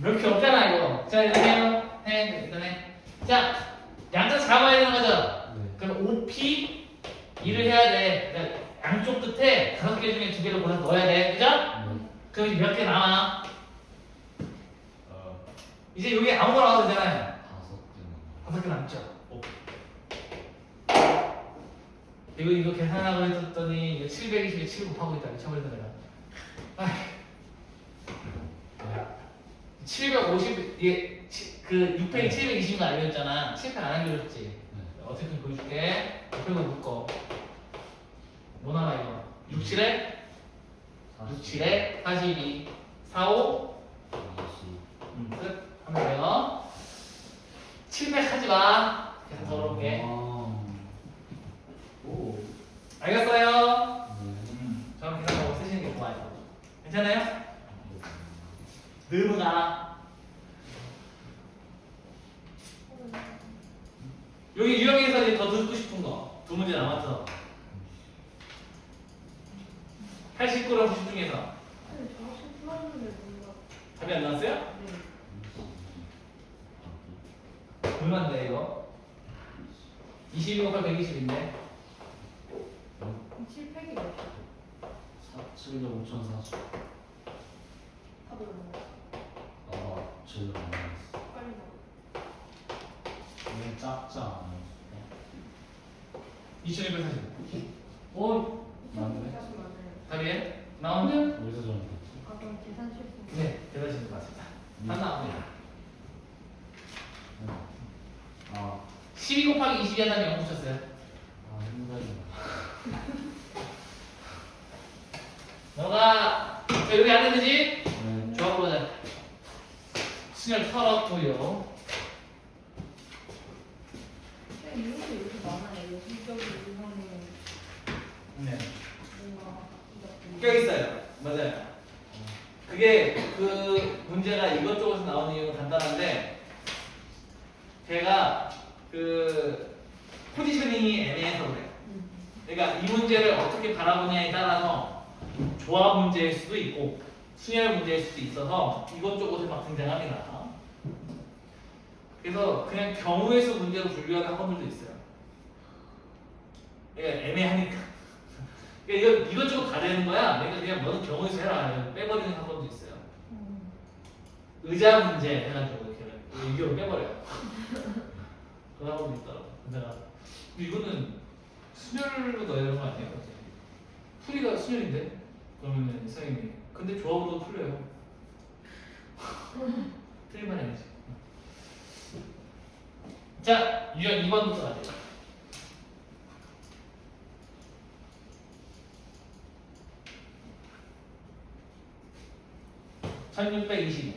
이렇게 없잖아 이거. 자 일단 해요. 일단 해. 자 양자 잡아야 되는 거죠? 네. 그럼 OP 일을 해야 돼. 그러니까 양쪽 끝에 5개 중에 2개를 골라서 넣어야 돼. 그죠? 네. 그럼 이제 몇 개 남아? 이제 여기 아무거나 넣어도 되잖아요. 5개 남죠. 이거 계산하고 했더니 이거 720에 7 곱하고 있다. 미쳐버린다 내가. 아이. 750 이게 그 6팩이 720인 알려줬잖아. 7팩 안 알려줬지. 어떻게 보여줄게. 옆에 거 묶어. 뭐 나와 이거? 6, 7에 6, 7에 42 4, 5 끝. 하면 돼요. 700 하지 마. 계산 더러운게. 오. 알겠어요? 저런 계산하고 쓰시는 게 좋아요. 괜찮아요? 느무가 여기 유형에서 이제 더 듣고 싶은 거 두 문제 남았어. 89랑 90 중에서 아니 정신 풀었는데 뭔가 답이 안 나왔어요? 네. 얼마인데 이거? 22 곱하기 120인데 7팩이 몇 개? 7점 5,040. 답을 뭐 제일 많이 나왔어. 빨리 나. 이게 작지 않아요? 2240 오 맞네. 다시 맞아요. 답이 나오면 어디서 좀 아 그럼 계산 실수. 네 대단하신 것 같습니다. 답 나옵니다. 아, 12 곱하기 22 한다면 0 붙였어요. 힘들다. 너가 자, 여기 안 되지? 네. 좋아 보자. 순열 털었고요. 근데 이런 게 이렇게 많아요. 예술적으로 이상해. 네. 뭔가 껴 있어요. 맞아요. 그게 그 문제가 이것저것에서 나오는 이유는 간단한데 걔가 그 포지셔닝이 애매해서 그래. 그러니까 이 문제를 어떻게 바라보냐에 따라서 조합 문제일 수도 있고 순열 문제일 수도 있어서 이것저것에 막 등장합니다. 그래서 그냥 경우의 수 문제로 분류하는 학원들도 있어요. 그러니까 애매하니까. 그러니까 이것저것 다 되는 거야. 그러니까 그냥 너는 경우의 수 해라. 빼버리는 학원도 있어요. 의자 문제 해가지고 이렇게 이교로 빼버려요. 그런 학원도 있더라고. 근데 내가 이거는 순열로 넣어야 되는 거 아니에요? 풀이가 순열인데? 그러면은 선생님이 근데 조합으로 풀려요. 틀리면 해야지. 자, 유형 2번부터 가죠. (1625)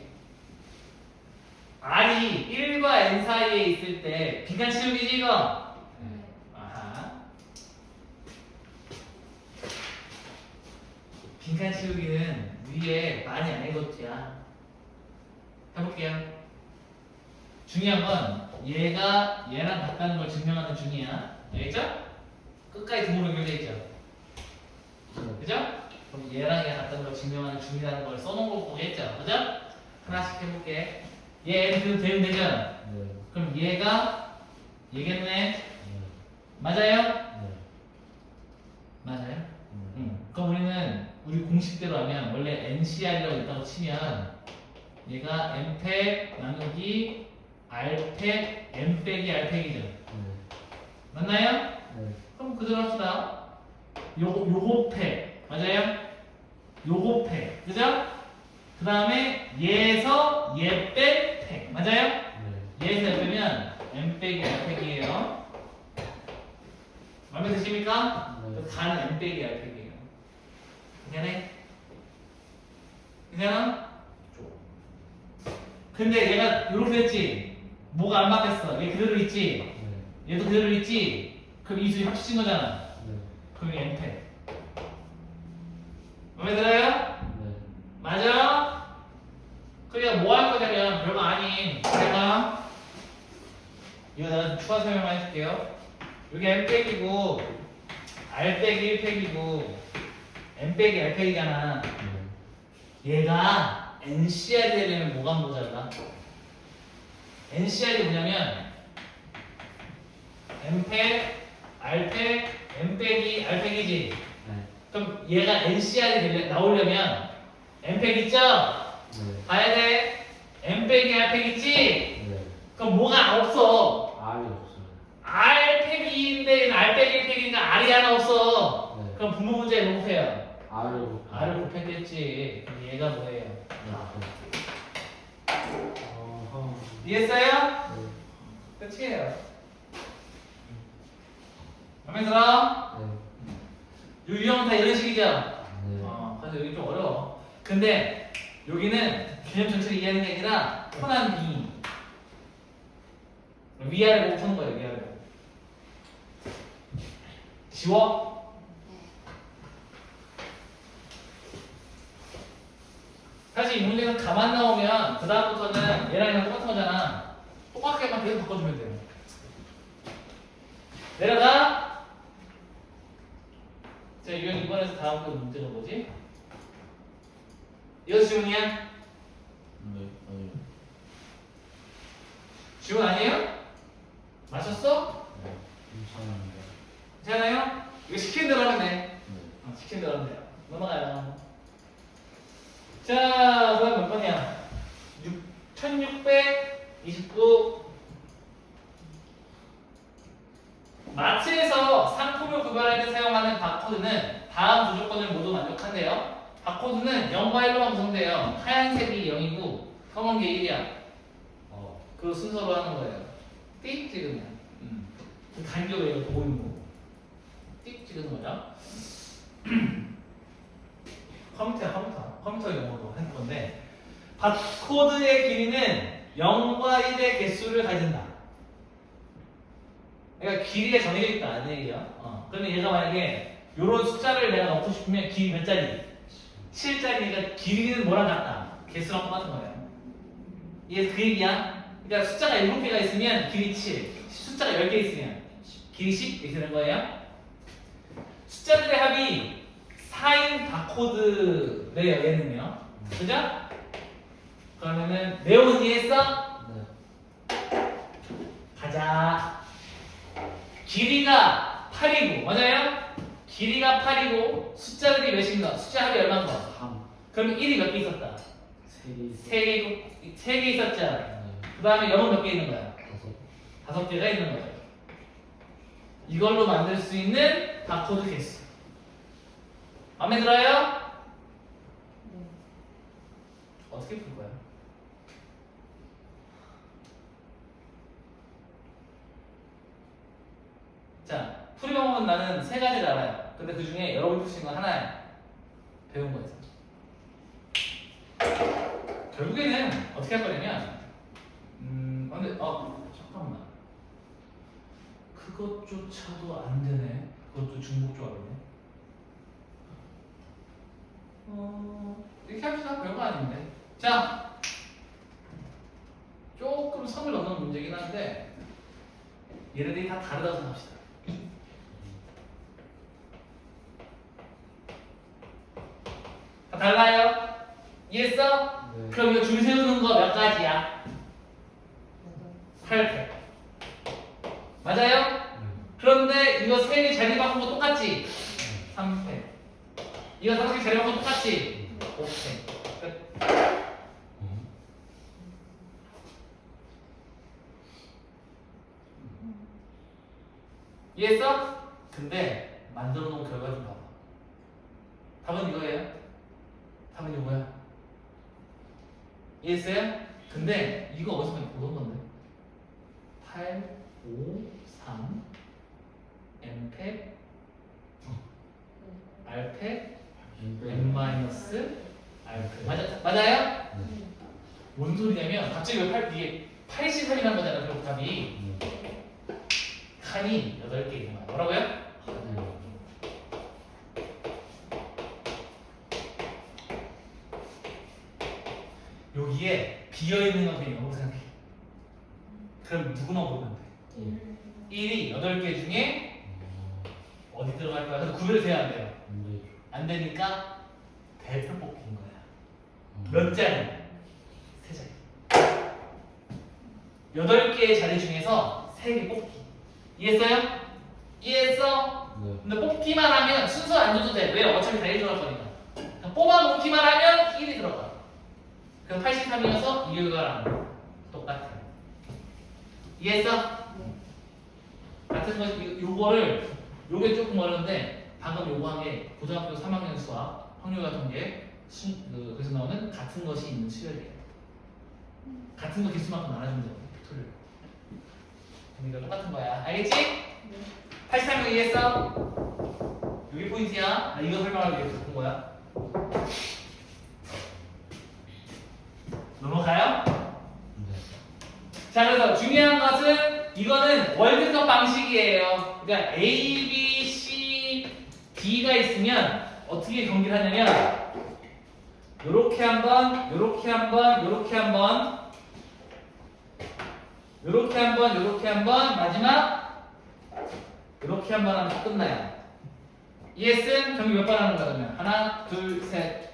R이 1과 n 사이에 있을 때 빈칸 치우기지 이거? 네. 아하. 빈칸 치우기는 위에 많이 안 읽었지야. 해볼게요. 중요한 건 얘가 얘랑 같다는 걸 증명하는 중이야. 알겠죠? 끝까지 등으로 연결돼 있죠. 그죠? 그럼 얘랑 얘가 같다는 걸 증명하는 중이라는 걸 써놓은 거 보겠죠. 그죠? 하나씩 해볼게. 얘 n 되면 되죠? 네. 그럼 얘가 얘겠네. 네. 맞아요? 네. 맞아요? 그럼 우리는 우리 공식대로 하면 원래 NCR이라고 있다고 치면 얘가 N팩 나누기 R팩 N 빼기 R팩이죠. 맞나요? 네. 그럼 그대로 합시다. 요거 팩 맞아요? 요거 팩 그죠? 그 다음에 얘에서 얘 뺀 팩 맞아요? 네. 얘에서 얘 빼면 N 빼기 R팩이에요. 마음에 드십니까? 네. 가는 N 빼기 R팩이에요. 괜찮아? 괜찮아? 근데 얘가 이렇게 됐지? 뭐가 안 바뀌었어. 얘 그대로 있지? 네. 얘도 그대로 있지? 그럼 이 수이 합치신 거잖아. 네. 그럼 이 N팩. 마음에 들어요? 네. 맞아? 그러니까 뭐 할 거냐면 별거 아닌 제가 이거 내가 추가 설명만 해줄게요. 여기 N 팩이고 R 빼기 1팩이고 N 빼기 R 팩이잖아. 얘가 NCR이 되려면 뭐가 모자라? NCR이 뭐냐면 N팩, R팩, N 빼기 R팩이지. 네. 그럼 얘가 NCR이 나오려면 N팩 있죠? 네. 봐야 돼. N 빼기 R팩 있지? 네. 그럼 뭐가 없어? R이 없어요. R팩인데 R 빼기 1팩이니까 R이 하나 없어. 네. 그럼 분모 문제에 뭐 곱해요? R을 곱해요. R을 곱했겠지. 그럼 얘가 뭐예요? 어허. 이해했어요? 네. 끝이에요. 마음에 들어? 네. 요 유형은 다 이런 식이죠? 네. 그래서 여기 좀 어려워. 근데 여기는 개념 전체를 이해하는 게 아니라 편한 비 위아래로 푸는 거예요. 위아래로. 지워? 사실 이 문제는 가만 나오면 그 다음부터는 얘랑 얘랑 똑같은 거잖아. 똑같게만 계속 바꿔주면 돼요. 내려가. 자, 유형 2번에서 다음 그 문제가 뭐지? 이거 지문이야? 네, 아니요. 지문 아니에요? 맞췄어? 네. 괜찮은데. 괜찮아요? 이거 시키는 대로 하면 돼. 네. 시키는 대로 하면 돼요. 넘어가요. 자, 그다음 몇 번이야? 1629. 마트에서 상품을 구별할 때 사용하는 바코드는 다음 두 조건을 모두 만족한대요. 바코드는 0과 1로만 구성돼요. 하얀색이 0이고 검은 게 1이야. 그 순서로 하는 거예요. 띡 찍으면. 그 간격을 이거 보이는 거고. 띡 찍는 거죠. 컴퓨터 용어로 한 건데 바코드의 길이는 0과 1의 개수를 가진다. 그러니까 길이가 정해져 있다 안 얘기야. 그러면 얘가 만약에 이런 숫자를 내가 넣고 싶으면 길이 몇 자리? 7자리니까 길이는 뭐랑 같다? 개수랑 똑같은 거예요. 이게 그 얘기야. 그러니까 숫자가 7개가 있으면 길이 7, 숫자가 10개 있으면 길이 10 이렇게 되는 거예요. 숫자들의 합이 4인 바코드래요, 얘는요. 그죠? 그러면은 내용은 이해했어? 네. 가자. 길이가 8이고, 맞아요? 길이가 8이고, 숫자들이 몇인가? 숫자 합이 얼마인가? 3. 그럼 1이 몇 개 있었다? 3개. 3개 있었잖아. 네. 그 다음에 0은 몇 개 있는 거야? 5. 5개가 있는 거죠. 이걸로 만들 수 있는 바코드 개수. 마음에 들어요? 네. 어떻게 풀 거야? 자, 풀이 방법은 나는 3가지를 알아요. 근데 그 중에 여러분이 풀 수 있는 건 하나야. 배운 거에서. 결국에는 어떻게 할 거냐면, 근데, 잠깐만. 그것조차도 안 되네. 그것도 중복 조합이네. 이렇게 합시다. 별거 아닌데. 자, 조금 선을 넘는 문제긴 한데, 얘네들이 다 다르다고 생각합시다. 다 달라요? 이해했어? 네. 그럼 이거 줄 세우는 거 몇 가지야? 8팩. 맞아요? 그런데 이거 3개 자리 바꾼 거 똑같지? 3팩. 이거 5개 자리 바꾼 거 똑같지? 5팩. 끝. 이해했어? 근데 만들어 놓은 결과 좀 봐봐. 답은 이거예요. 답은 이거야. 이해했어요? 근데 이거 어디서 많이 보던 건데? 8, 5, 3, n팩, r팩, n-r팩. 맞아요? 뭔 소리냐면 갑자기 왜 이게 83이란 거잖아. 결국 답이. 칸이 8개이구나. 뭐라고요? 여기에 비어있는 건 그냥 0으로 생각해. 그럼 누구만 보면 돼? 1이 8개 중에 어디 들어갈 거야? 그래서 구별이 돼야 안 돼요. 안 되니까 대표 뽑기인 거야. 몇 자리? 3자리. 8개의 자리 중에서 3개 뽑기. 이해했어요? 이해했어? 네. 근데 뽑기만 하면 순서 안 줘도 돼. 왜? 어차피 다 1 들어갈 거니까. 그냥 뽑아 놓기만 하면 1이 들어가. 그럼 83이어서 이 결과랑 똑같아요. 이해했어? 같은 거, 요게 조금 어려운데, 방금 요거 한 게 고등학교 3학년 수학, 확률 같은 게, 그래서 나오는 같은 것이 있는 수열이에요. 같은 거 개수만큼 나눠주면 돼요. 팩토리얼. 그러니까 똑같은 거야. 알겠지? 83이 이해했어? 여기 포인트야. 나 이거 설명하기 위해서 본 거야. 넘어가요? 자, 그래서 중요한 것은 이거는 월드컵 방식이에요. 그러니까 A, B, C, D가 있으면 어떻게 경기를 하냐면 요렇게 한번, 요렇게 한번, 요렇게 한번, 요렇게 한번, 요렇게 한번, 마지막 요렇게 한번 하면 끝나요. ES는 경기 몇 번 하는 거야 그러면? 하나, 둘, 셋.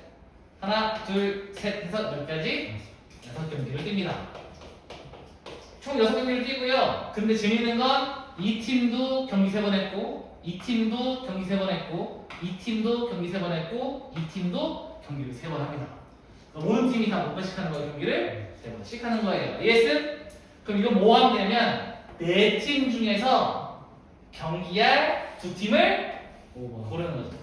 하나, 둘, 셋 해서 몇 가지? 6경기를 뜁니다. 총 6경기를 뛰고요. 근데 재밌는 건 이 팀도 경기 3번 했고, 이 팀도 경기 3번 했고, 이 팀도 경기 3번 했고, 이 팀도 경기를 3번 합니다. 모든 팀이 다 몇 번씩 하는 거예요, 경기를? 3번씩 하는 거예요. ES? 그럼 이거 뭐 하면 되면 4팀 중에서 경기할 2팀을 고르는 거죠.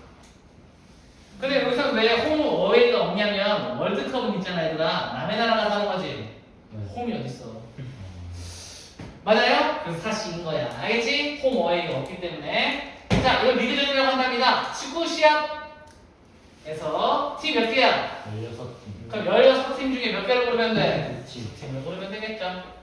근데 여기서 왜 홈 어웨이가 없냐면 월드컵은 있잖아 얘들아. 남의 나라 가서 하는 거지. 홈이 어딨어. 맞아요? 그래서 사실인 거야. 알겠지? 홈 어웨이가 없기 때문에. 자, 이거 리그전이라고 한답니다. 축구 시합에서 팀 몇 개야? 16팀. 그럼 16팀 중에 몇 개를 고르면 돼? 2팀. 팀을 고르면 되겠죠.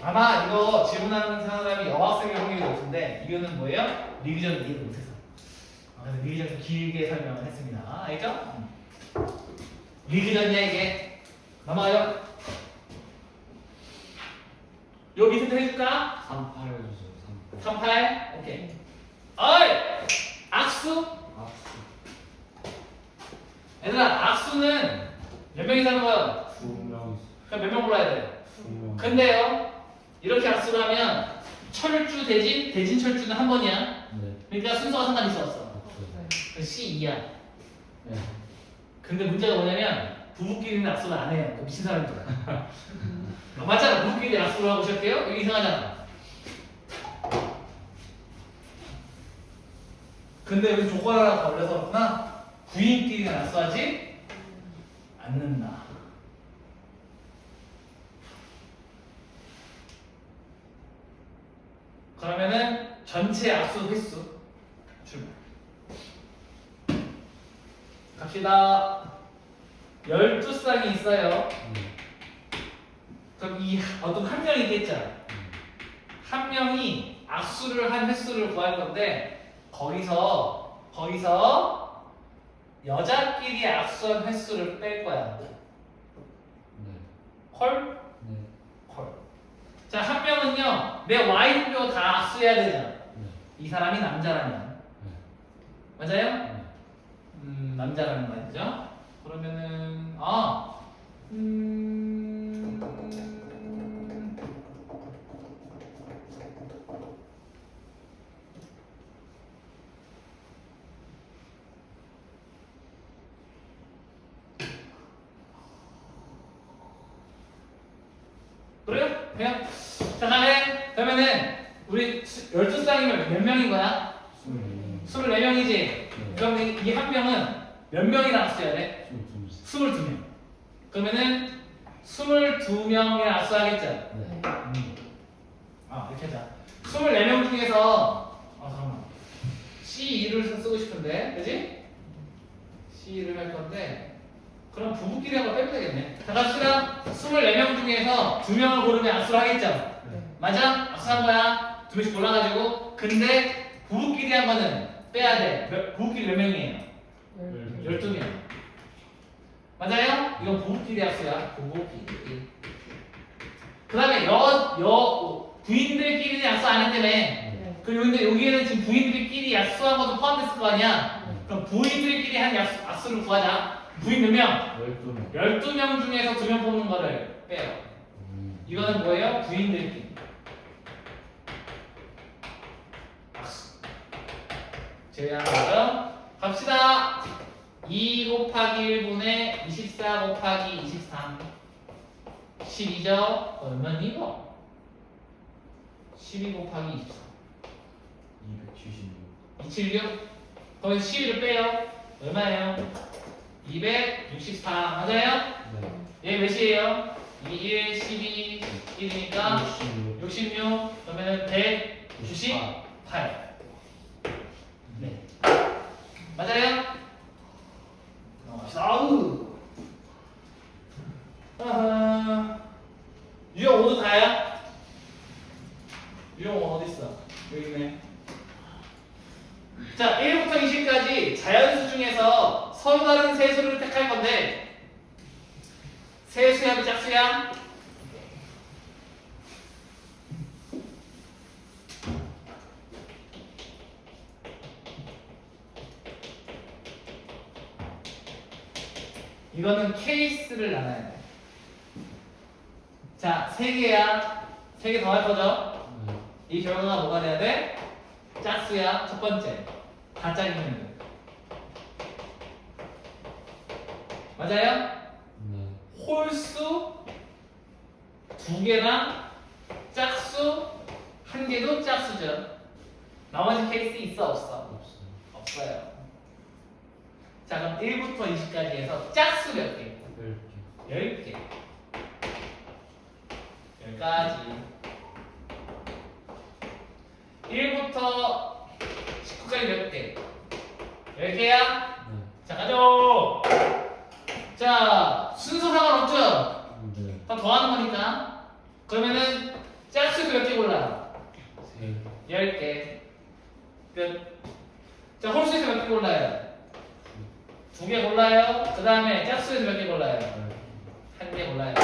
아마 이거 질문하는 사람이 여학생일 확률이 높은데 이유는 뭐예요? 리비전 이해를 못해서. 그래서 리비전 좀 길게 설명을 했습니다. 알겠죠? 리비전이야 이게. 넘어가요. 요 밑에 해줄까? 38 주세요. 38. 오케이. 어이! 악수? 얘들아 악수는 몇 명이 사는 거야? 2명. 그럼 몇 명 골라야 돼? 2명. 근데요 이렇게 악수를 하면 철주 대진 철주는 한 번이야. 네. 그러니까 순서가 상관이 있었어. 없어요. C2야. 네. 근데 문제가 뭐냐면 부부끼리는 악수를 안 해요. 그 미친 사람이잖아. 맞잖아. 부부끼리 악수를 하고 시작해요? 이거 이상하잖아. 근데 여기 조건 하나 걸려서 그렇구나. 부인끼리는 악수하지 않는다. 그러면은 전체 악수 횟수 출발. 갑시다. 12쌍이 있어요. 그럼 이 어떤 한 명이 있겠죠. 한 명이 악수를 한 횟수를 구할 건데 거기서 여자끼리 악수한 횟수를 뺄 거야. 네. 콜? 네. 자, 한 명은요, 내 Y표 다 악수해야 되잖아. 네. 이 사람이 남자라면. 맞아요? 남자라는 말이죠. 그러면은, 그래요? 그냥 자, 그러면은 우리 12쌍이면 몇 명인 거야? 24명이지? 그럼 이 한 명은 몇 명이랑 써야 돼? 22명. 그러면은 22명이랑 악수하겠죠? 네. 이렇게 하자. 24명 중에서 잠깐만. C2를 쓰고 싶은데, 그지? C2를 할 건데, 그럼 부부끼리 한번 빼면 되겠네. 자, 갑시다. 24명 중에서 2명을 고르면 악수를 하겠죠? 네. 맞아? 악수한 거야. 2명씩 골라가지고. 근데 부부끼리 한 거는 빼야 돼. 부부끼리 몇 명이에요? 12명. 맞아요? 이건 부부끼리 악수야. 부부끼리. 그 다음에 부인들끼리는 약수 안 했다며. 네. 근데 여기에는 지금 부인들끼리 약수한 것도 포함됐을 거 아니야? 그럼 부인들끼리 한 약수를 구하자. 부인 몇 명? 12명. 12명 중에서 2명 뽑는 거를 빼요. 이거는 뭐예요? 부인들끼리. 악수. 제외하는 거죠. 갑시다. 2 곱하기 1분의 24 곱하기 23. 12죠? 얼마니 이거? 12 곱하기 24. 276. 276? 거기 12를 빼요. 얼마예요? 264. 맞아요? 네. 얘 몇이에요? 2, 1, 12, 1이니까 66. 66. 그러면 198. 네. 맞아요? 아우. 유형 5도 다야? 유형 5 어디 있어? 여기 있네. 자, 1부터 20까지 자연수 중에서 서로 다른 세수를 택할 건데 세수야, 짝수야? 이거는 케이스를 나눠야 돼. 자, 3개야. 3개 더 할 거죠? 이 결과가 뭐가 돼야 돼? 짝수야. 첫 번째. 다 짝이면 돼. 맞아요? 네. 홀수 2개랑 짝수 1개도 짝수죠. 나머지 케이스 있어, 없어? 없어요. 없어요. 자, 그럼 1부터 20까지 해서 짝수 몇 개? 10개. 10개. 10가지. 1부터 19까지 몇 개? 10개야? 네. 자, 가죠! 자, 순서 상관없죠? 네. 다 더하는 거니까. 그러면은 짝수 몇 개 골라? 3개. 10개. 끝. 자, 홀수에서 몇 개 골라요? 2개 골라요. 그 다음에 짝수에서 몇 개 골라요? 1개 골라요.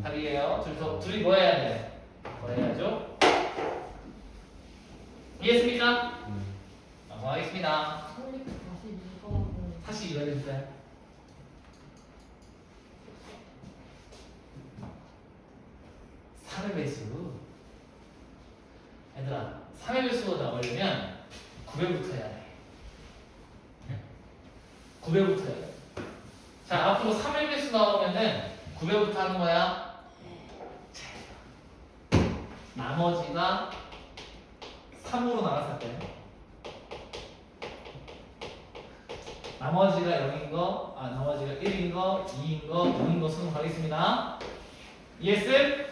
답이에요. 둘이 뭐 해야 돼? 뭐 해야죠? 이해했습니까? 방송하겠습니다. 솔릭 다시 이거하고 다시 이거 해주세요. 3의 배수. 얘들아, 3의 배수가 나오려면 9배부터 해야 돼. 9배부터 해야 돼. 자, 앞으로 3의 배수 나오면은 9배부터 하는 거야. 자, 나머지가 3으로 나눴을 때 나머지가 0인 거, 나머지가 1인 거, 2인 거, 0인 거 수능 가겠습니다. 이해했음? 네.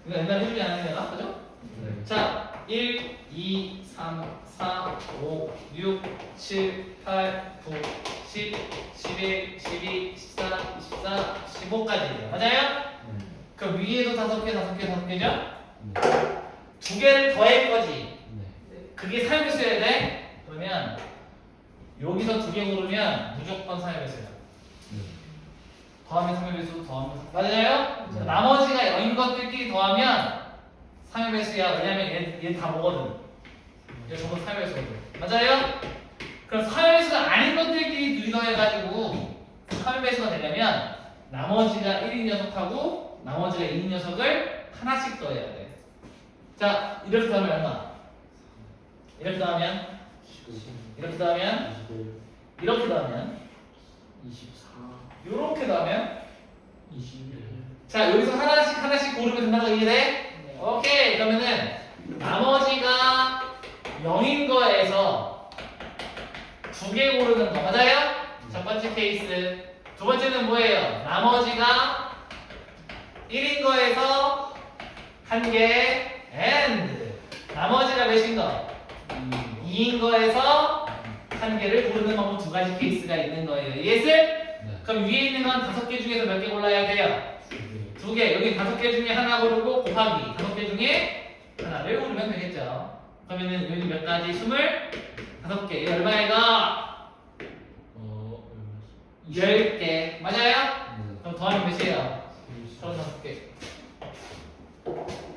이거 옛날에 해주지 않았냐, 내가? 그죠? 네. 자, 1, 2, 3, 4, 5, 6, 7, 8, 9, 10, 11, 12, 14, 24, 15까지예요. 맞아요? 그럼 위에도 5개, 5개, 5개죠? 네. 2개를 더할 거지. 네. 그게 3을 써야 돼? 그러면 여기서 2개 고르면 무조건 3의 배수야. 네. 더하면 3의 배수, 더하면 3. 맞아요? 네. 나머지가 0인 것들끼리 더하면 3의 배수야. 왜냐면 얘 다 뭐거든. 얘 전부 3의 배수거든. 맞아요? 그럼 3의 배수가 아닌 것들끼리 둘이 더해가지고 3의 배수가 되려면 나머지가 1인 녀석하고 나머지가 2인 녀석을 하나씩 더해야 돼. 자, 이렇게 더하면 얼마? 이렇게 더하면 21 이렇게 더하면 24 이렇게 더하면 21 자, 여기서 하나씩 고르면 된다고 이해돼? 네. 오케이. 그러면은 나머지가 0인 거에서 2개 고르는 거 맞아요? 첫 번째 케이스. 두 번째는 뭐예요? 나머지가 1인 거에서 1개 and 나머지가 몇인 거? 2인 거에서 1개를 고르는 방법 2가지 케이스가 있는 거예요. 이해했어요? 네. 그럼 위에 있는 건 5개 중에서 몇 개 골라야 돼요? 2개. 여기 5개 중에 하나 고르고 곱하기 5개 중에 하나를 고르면 되겠죠. 그러면은 여기 몇 가지? 25개. 이게 얼마예요? 10개. 맞아요? 네. 그럼 더하면 몇이에요? 35개.